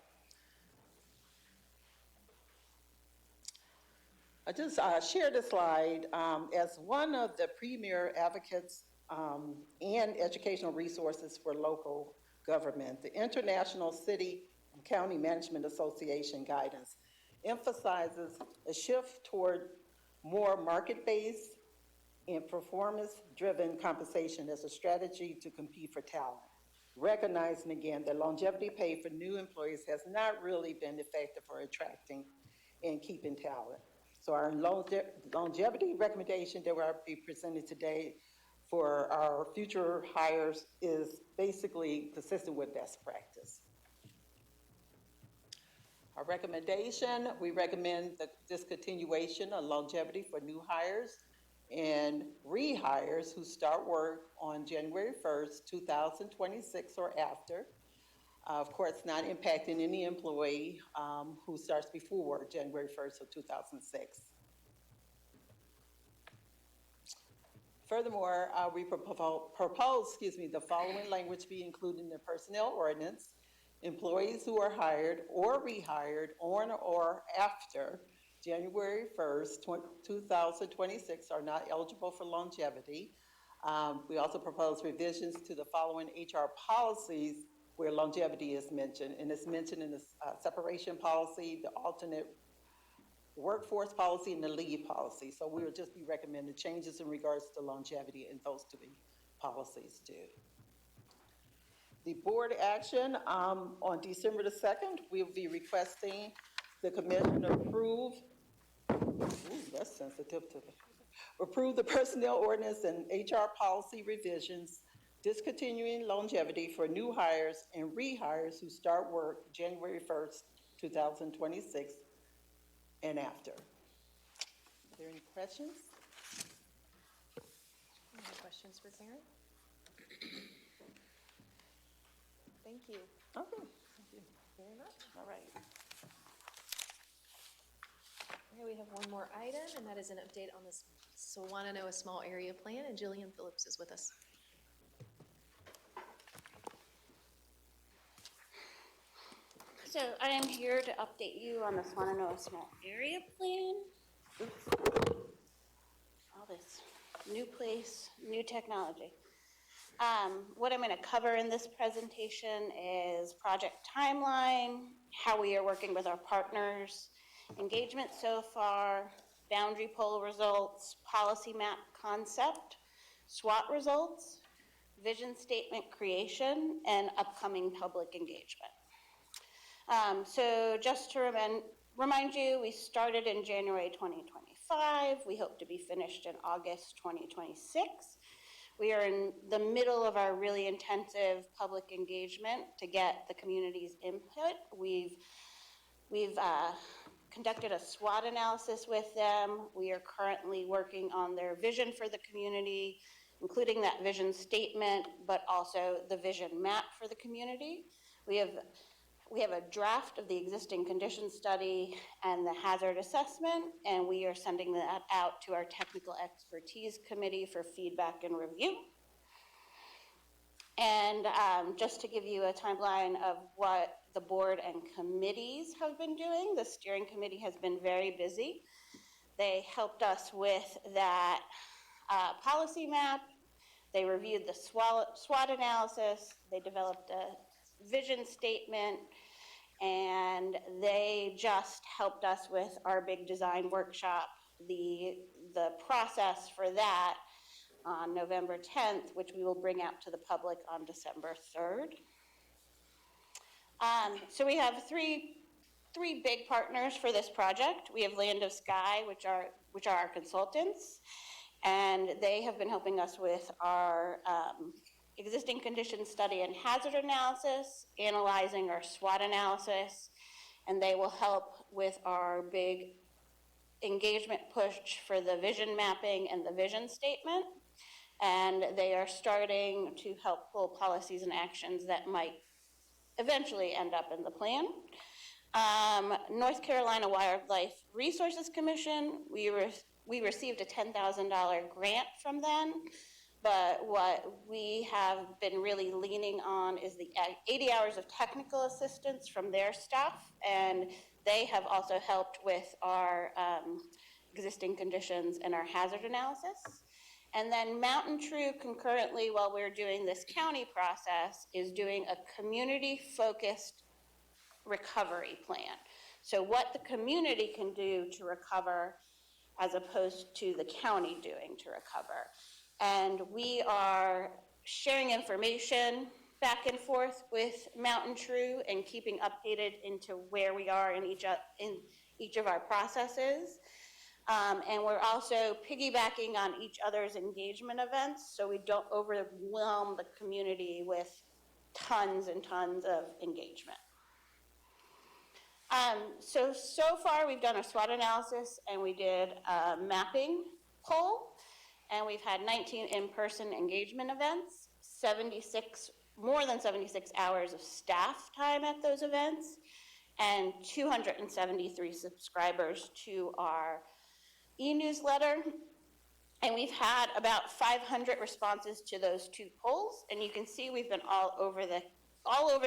Speaker 14: I just shared this slide as one of the premier advocates and educational resources for local government. The International City and County Management Association guidance emphasizes a shift toward more market-based and performance-driven compensation as a strategy to compete for talent, recognizing again that longevity pay for new employees has not really been effective for attracting and keeping talent. So our longevity recommendation that will be presented today for our future hires is basically consistent with best practice. Our recommendation, we recommend the discontinuation of longevity for new hires and rehires who start work on January 1st, 2026 or after. Of course, not impacting any employee who starts before January 1st of 2006. Furthermore, we propose, the following language be included in the personnel ordinance. Employees who are hired or rehired on or after January 1st, 2026 are not eligible for longevity. We also propose revisions to the following HR policies where longevity is mentioned, and it's mentioned in the separation policy, the alternate workforce policy, and the leave policy. So we will just be recommending changes in regards to longevity in those three policies too. The board action, on December the 2nd, we'll be requesting the commission approve, that's sensitive to the, approve the personnel ordinance and HR policy revisions, discontinuing longevity for new hires and rehires who start work January 1st, 2026 and after. Are there any questions?
Speaker 1: Any questions for Karen? Thank you.
Speaker 14: Okay, thank you.
Speaker 1: Very much.
Speaker 14: All right.
Speaker 1: Okay, we have one more item, and that is an update on this Sawananoa Small Area Plan, and Jillian Phillips is with us.
Speaker 15: So I am here to update you on the Sawananoa Small Area Plan. Oops. All this new place, new technology. What I'm going to cover in this presentation is project timeline, how we are working with our partners, engagement so far, boundary poll results, policy map concept, SWOT results, vision statement creation, and upcoming public engagement. So just to remind you, we started in January 2025. We hope to be finished in August 2026. We are in the middle of our really intensive public engagement to get the community's input. We've conducted a SWOT analysis with them. We are currently working on their vision for the community, including that vision statement, but also the vision map for the community. We have a draft of the existing condition study and the hazard assessment, and we are sending that out to our technical expertise committee for feedback and review. And just to give you a timeline of what the board and committees have been doing, the steering committee has been very busy. They helped us with that policy map. They reviewed the SWOT analysis. They developed a vision statement, and they just helped us with our big design workshop. The process for that on November 10th, which we will bring out to the public on December 3rd. So we have three big partners for this project. We have Land of Sky, which are our consultants, and they have been helping us with our existing condition study and hazard analysis, analyzing our SWOT analysis, and they will help with our big engagement push for the vision mapping and the vision statement. And they are starting to help pull policies and actions that might eventually end up in the plan. North Carolina Wildlife Resources Commission, we received a $10,000 grant from them. But what we have been really leaning on is the 80 hours of technical assistance from their staff, and they have also helped with our existing conditions and our hazard analysis. And then Mountain True, concurrently, while we're doing this county process, is doing a community-focused recovery plan. So what the community can do to recover as opposed to the county doing to recover. And we are sharing information back and forth with Mountain True and keeping updated into where we are in each of our processes. And we're also piggybacking on each other's engagement events so we don't overwhelm the community with tons and tons of engagement. So far we've done a SWOT analysis and we did a mapping poll. and we've had 19 in-person engagement events, more than 76 hours of staff time at those events, and 273 subscribers to our e-newsletter. And we've had about 500 responses to those 2 polls, and you can see we've been all over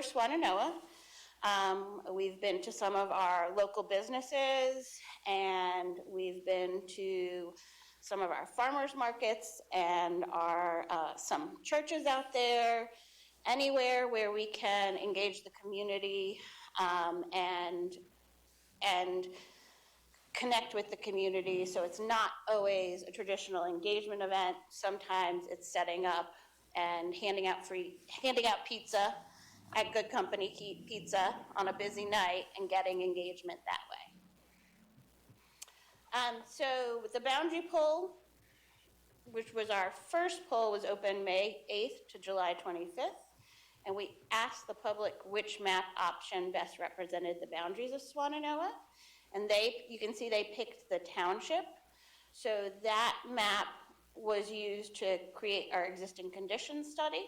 Speaker 15: Swannanoa. We've been to some of our local businesses, and we've been to some of our farmers markets and some churches out there, anywhere where we can engage the community and connect with the community. So it's not always a traditional engagement event. Sometimes it's setting up and handing out pizza at Good Company Pizza on a busy night and getting engagement that way. So the boundary poll, which was our first poll, was open May 8th to July 25th. And we asked the public which map option best represented the boundaries of Swannanoa. And you can see they picked the township. So that map was used to create our existing condition study.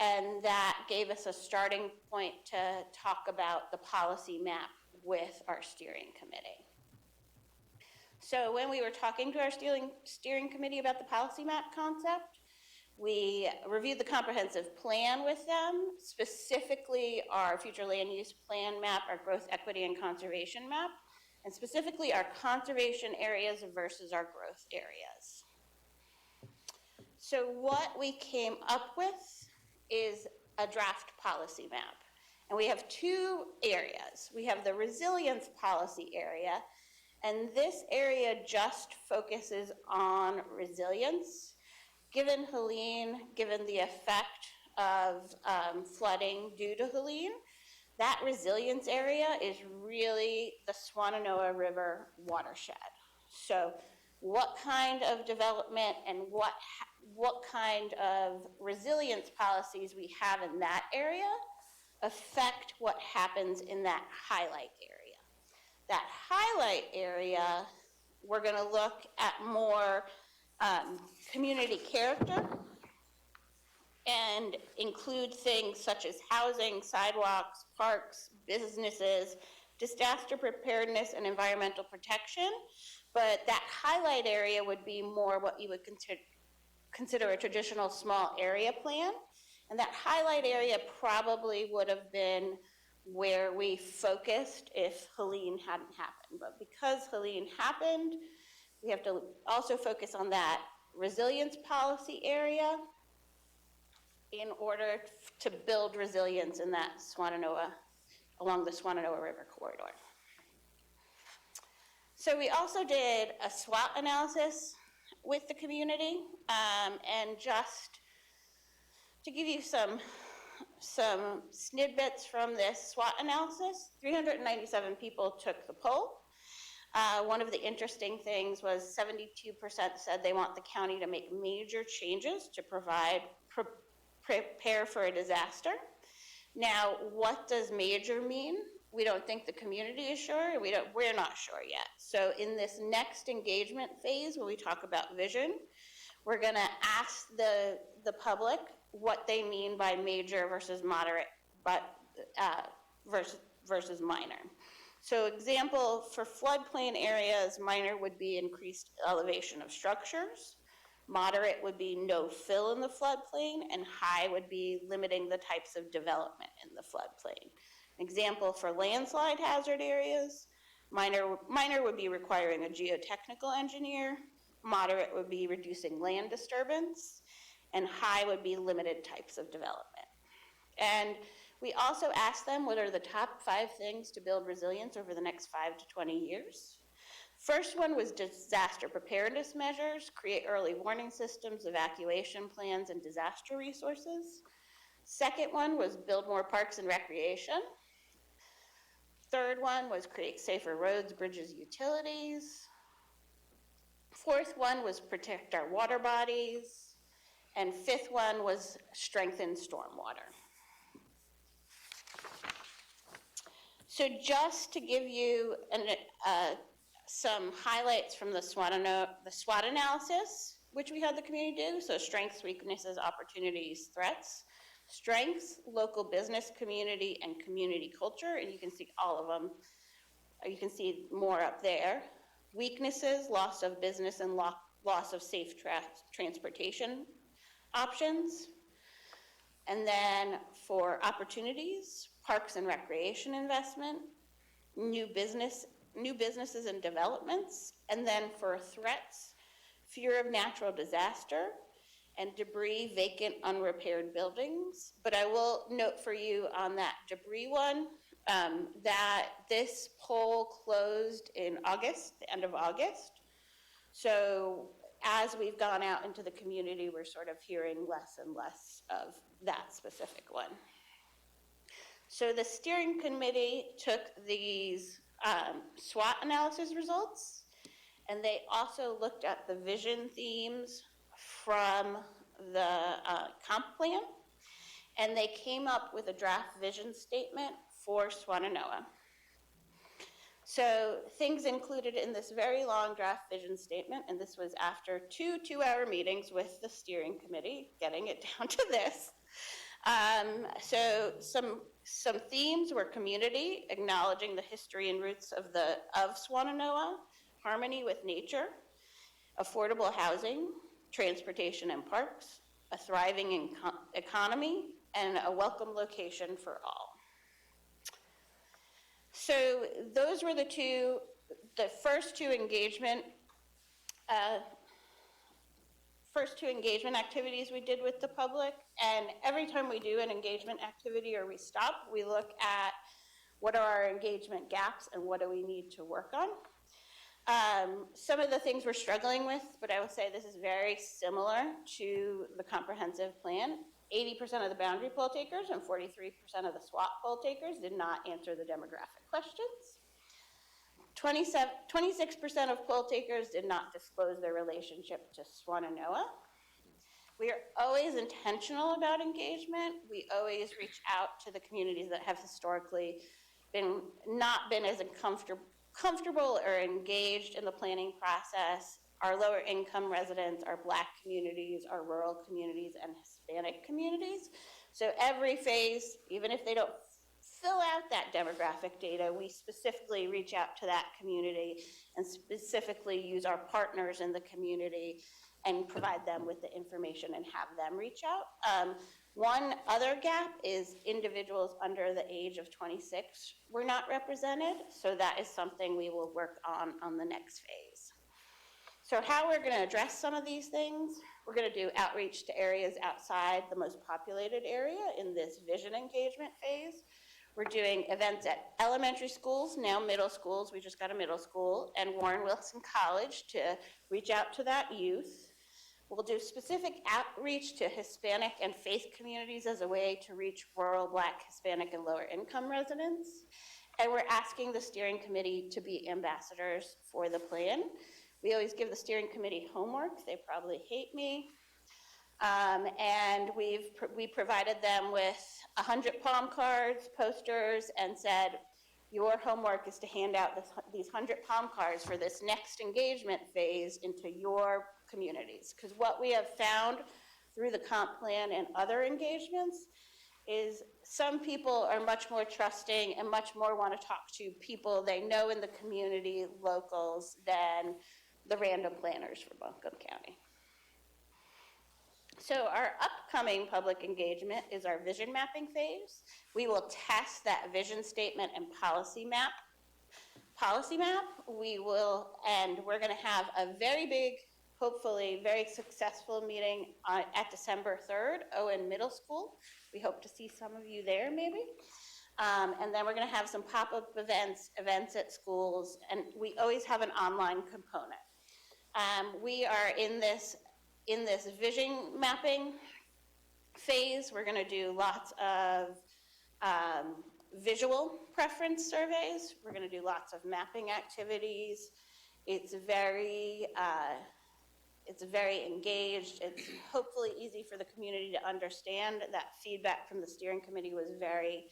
Speaker 15: And that gave us a starting point to talk about the policy map with our steering committee. So when we were talking to our steering committee about the policy map concept, we reviewed the comprehensive plan with them, specifically our future land use plan map, our growth, equity, and conservation map, and specifically our conservation areas versus our growth areas. So what we came up with is a draft policy map. And we have 2 areas. We have the resilience policy area, and this area just focuses on resilience. Given Helene, given the effect of flooding due to Helene, that resilience area is really the Swannanoa River watershed. So what kind of development and what kind of resilience policies we have in that area affect what happens in that highlight area. That highlight area, we're going to look at more community character and include things such as housing, sidewalks, parks, businesses, disaster preparedness, and environmental protection. But that highlight area would be more what you would consider a traditional small area plan. And that highlight area probably would have been where we focused if Helene hadn't happened. But because Helene happened, we have to also focus on that resilience policy area in order to build resilience in that along the Swannanoa River corridor. So we also did a SWOT analysis with the community, and just to give you some snippets from this SWOT analysis, 397 people took the poll. One of the interesting things was 72% said they want the county to make major changes to prepare for a disaster. Now, what does major mean? We don't think the community is sure, and we're not sure yet. So in this next engagement phase, when we talk about vision, we're gonna ask the public what they mean by major versus moderate, versus minor. So example, for floodplain areas, minor would be increased elevation of structures. Moderate would be no fill in the floodplain, and high would be limiting the types of development in the floodplain. Example, for landslide hazard areas, minor would be requiring a geotechnical engineer, moderate would be reducing land disturbance, and high would be limited types of development. And we also asked them what are the top 5 things to build resilience over the next 5 to 20 years. First one was disaster preparedness measures, create early warning systems, evacuation plans, and disaster resources. Second one was build more parks and recreation. Third one was create safer roads, bridges, utilities. Fourth one was protect our water bodies. And fifth one was strengthen stormwater. So just to give you some highlights from the SWOT analysis, which we had the community do. So strengths, weaknesses, opportunities, threats. Strengths, local business community and community culture, and you can see all of them. You can see more up there. Weaknesses, loss of business and loss of safe transportation options. And then for opportunities, parks and recreation investment, new businesses and developments. And then for threats, fear of natural disaster and debris, vacant, unrepaired buildings. But I will note for you on that debris one, that this poll closed in August, the end of August. So as we've gone out into the community, we're sort of hearing less and less of that specific one. So the steering committee took these SWOT analysis results, and they also looked at the vision themes from the comp plan, and they came up with a draft vision statement for Swannanoa. So things included in this very long draft vision statement, and this was after two 2-hour meetings with the steering committee, getting it down to this. So some themes were community, acknowledging the history and roots of Swannanoa, harmony with nature, affordable housing, transportation and parks, a thriving economy, and a welcome location for all. So those were the first two engagement activities we did with the public. And every time we do an engagement activity or we stop, we look at what are our engagement gaps and what do we need to work on. Some of the things we're struggling with, but I will say this is very similar to the comprehensive plan. 80% of the boundary poll takers and 43% of the SWOT poll takers did not answer the demographic questions. 26% of poll takers did not disclose their relationship to Swannanoa. We are always intentional about engagement. We always reach out to the communities that have historically not been as comfortable or engaged in the planning process. Our lower income residents, our Black communities, our rural communities, and Hispanic communities. So every phase, even if they don't fill out that demographic data, we specifically reach out to that community and specifically use our partners in the community and provide them with the information and have them reach out. One other gap is individuals under the age of 26 were not represented, so that is something we will work on the next phase. So how we're going to address some of these things, we're going to do outreach to areas outside the most populated area in this vision engagement phase. We're doing events at elementary schools, now middle schools. We just got a middle school, and Warren Wilson College to reach out to that youth. We'll do specific outreach to Hispanic and faith communities as a way to reach rural, Black, Hispanic, and lower income residents. And we're asking the steering committee to be ambassadors for the plan. We always give the steering committee homework. They probably hate me. And we provided them with 100 palm cards, posters, and said, your homework is to hand out these 100 palm cards for this next engagement phase into your communities. Because what we have found through the comp plan and other engagements is some people are much more trusting and much more want to talk to people they know in the community, locals, than the random planners for Buncombe County. So our upcoming public engagement is our vision mapping phase. We will test that vision statement and policy map. We're going to have a very big, hopefully very successful meeting at December 3rd, Owen Middle School. We hope to see some of you there maybe. And then we're going to have some pop-up events at schools, and we always have an online component. We are in this vision mapping phase. We're going to do lots of visual preference surveys. We're going to do lots of mapping activities. It's very engaged. It's hopefully easy for the community to understand. That feedback from the steering committee was very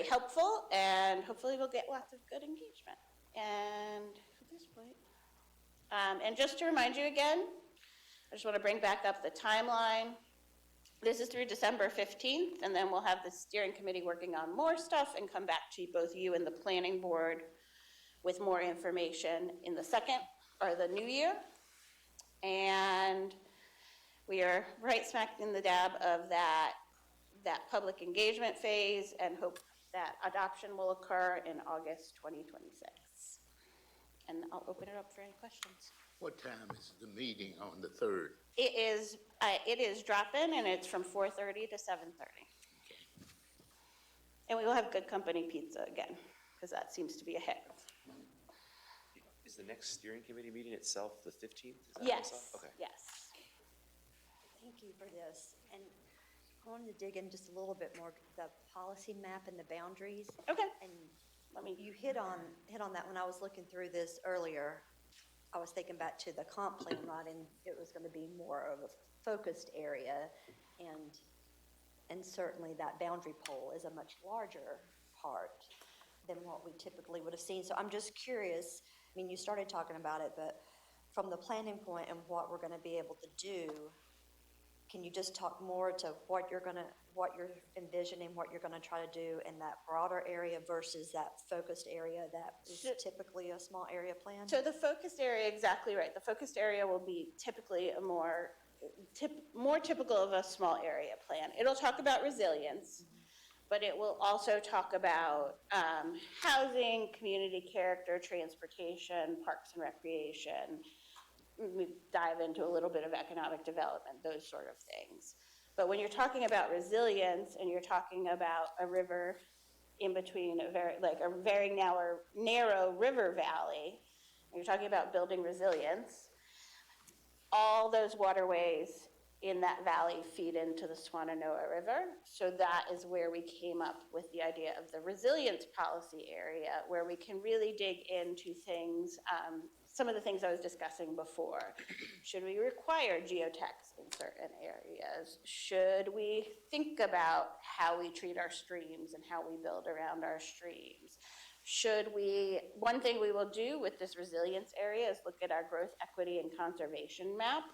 Speaker 15: helpful, and hopefully we'll get lots of good engagement. And at this point, And just to remind you again, I just want to bring back up the timeline. This is through December 15th, and then we'll have the steering committee working on more stuff and come back to both you and the planning board with more information in the the new year. And we are right smack in the dab of that public engagement phase and hope that adoption will occur in August 2026. And I'll open it up for any questions.
Speaker 9: What time is the meeting on the 3rd?
Speaker 15: It is drop-in, and it's from 4:30 to 7:30. And we will have Good Company pizza again, because that seems to be a hit.
Speaker 7: Is the next steering committee meeting itself the 15th? Is that what I
Speaker 15: Yes,
Speaker 7: saw? Okay.
Speaker 15: yes.
Speaker 5: Thank you for this. And I wanted to dig in just a little bit more, the policy map and the boundaries.
Speaker 15: Okay.
Speaker 5: And you hit on that when I was looking through this earlier. I was thinking back to the comp plan, right, and it was gonna be more of a focused area, and certainly that boundary pole is a much larger part than what we typically would have seen. So I'm just curious, I mean, you started talking about it, but from the planning point and what we're gonna be able to do, can you just talk more to what you're envisioning, what you're gonna try to do in that broader area versus that focused area that is typically a small area plan?
Speaker 15: So the focused area, exactly right. The focused area will be typically a more typical of a small area plan. It'll talk about resilience, but it will also talk about housing, community character, transportation, parks and recreation. We dive into a little bit of economic development, those sort of things. But when you're talking about resilience and you're talking about a river in between a very narrow river valley, and you're talking about building resilience, all those waterways in that valley feed into the Swannanoa River. So that is where we came up with the idea of the resilience policy area, where we can really dig into things, some of the things I was discussing before. Should we require geotechs in certain areas? Should we think about how we treat our streams and how we build around our streams? One thing we will do with this resilience area is look at our growth, equity, and conservation map.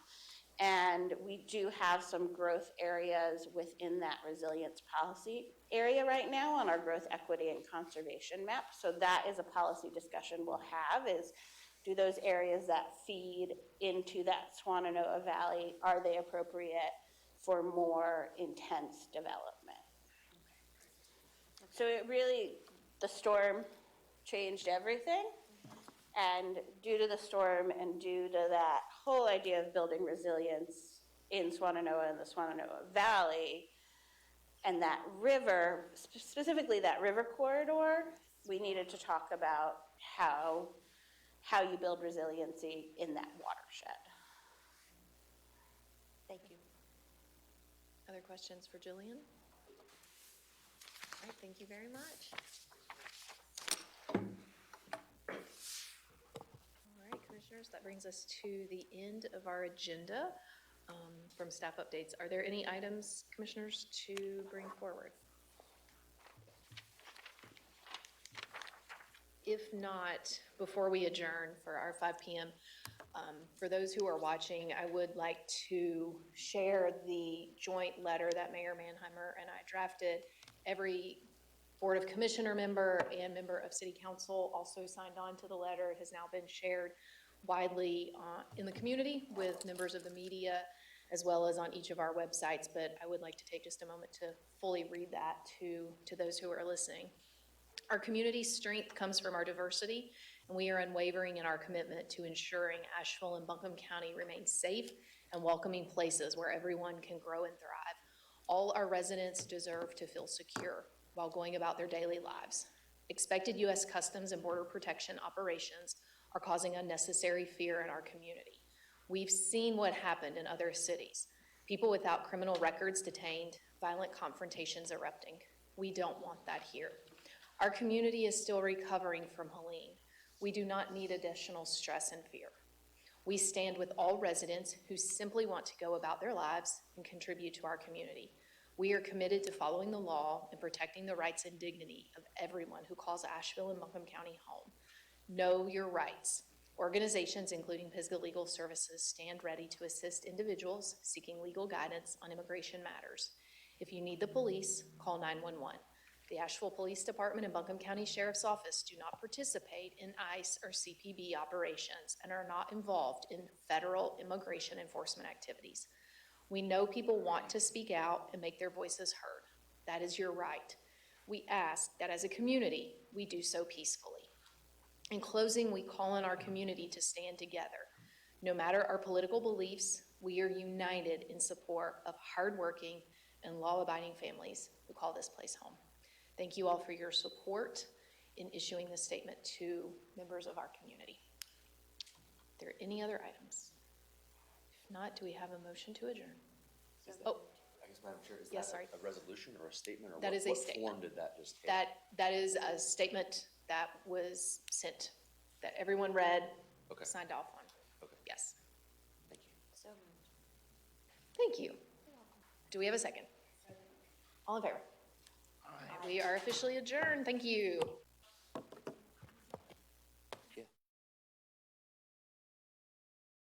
Speaker 15: And we do have some growth areas within that resilience policy area right now on our growth, equity, and conservation map. So that is a policy discussion we'll have, is do those areas that feed into that Swannanoa Valley, are they appropriate for more intense development? So the storm changed everything. And due to the storm and due to that whole idea of building resilience in Swannanoa and the Swannanoa Valley, and that river, specifically that river corridor, we needed to talk about how you build resiliency in that watershed.
Speaker 5: Thank you.
Speaker 1: Other questions for Jillian? All right, thank you very much. All right, commissioners, that brings us to the end of our agenda from staff updates. Are there any items, commissioners, to bring forward? If not, before we adjourn for our 5 p.m., for those who are watching, I would like to share the joint letter that Mayor Mannheimer and I drafted. Every Board of Commissioner member and member of City Council also signed on to the letter. It has now been shared widely in the community with members of the media, as well as on each of our websites, but I would like to take just a moment to fully read that to those who are listening. Our community's strength comes from our diversity, and we are unwavering in our commitment to ensuring Asheville and Buncombe County remain safe and welcoming places where everyone can grow and thrive. All our residents deserve to feel secure while going about their daily lives. Expected U.S. Customs and Border Protection operations are causing unnecessary fear in our community. We've seen what happened in other cities. People without criminal records detained, violent confrontations erupting. We don't want that here. Our community is still recovering from Helene. We do not need additional stress and fear. We stand with all residents who simply want to go about their lives and contribute to our community. We are committed to following the law and protecting the rights and dignity of everyone who calls Asheville and Buncombe County home. Know your rights. Organizations, including Pisgah Legal Services, stand ready to assist individuals seeking legal guidance on immigration matters. If you need the police, call 911. The Asheville Police Department and Buncombe County Sheriff's Office do not participate in ICE or CPB operations and are not involved in federal immigration enforcement activities. We know people want to speak out and make their voices heard. That is your right. We ask that as a community, we do so peacefully. In closing, we call on our community to stand together. No matter our political beliefs, we are united in support of hardworking and law-abiding families who call this place home. Thank you all for your support in issuing this statement to members of our community. Are there any other items? If not, do we have a motion to adjourn? Oh,
Speaker 7: I guess, Madam Chair, is
Speaker 1: Yes,
Speaker 7: that
Speaker 1: sorry.
Speaker 7: a resolution or a statement, or
Speaker 1: That is a
Speaker 7: what
Speaker 1: statement.
Speaker 7: form did that just take?
Speaker 1: that is a statement that was sent, that everyone read,
Speaker 7: Okay.
Speaker 1: signed off on.
Speaker 7: Okay.
Speaker 1: Yes,
Speaker 7: Thank you.
Speaker 5: So moved.
Speaker 1: thank you. Do we have a second? All in favor? We are officially adjourned. Thank you.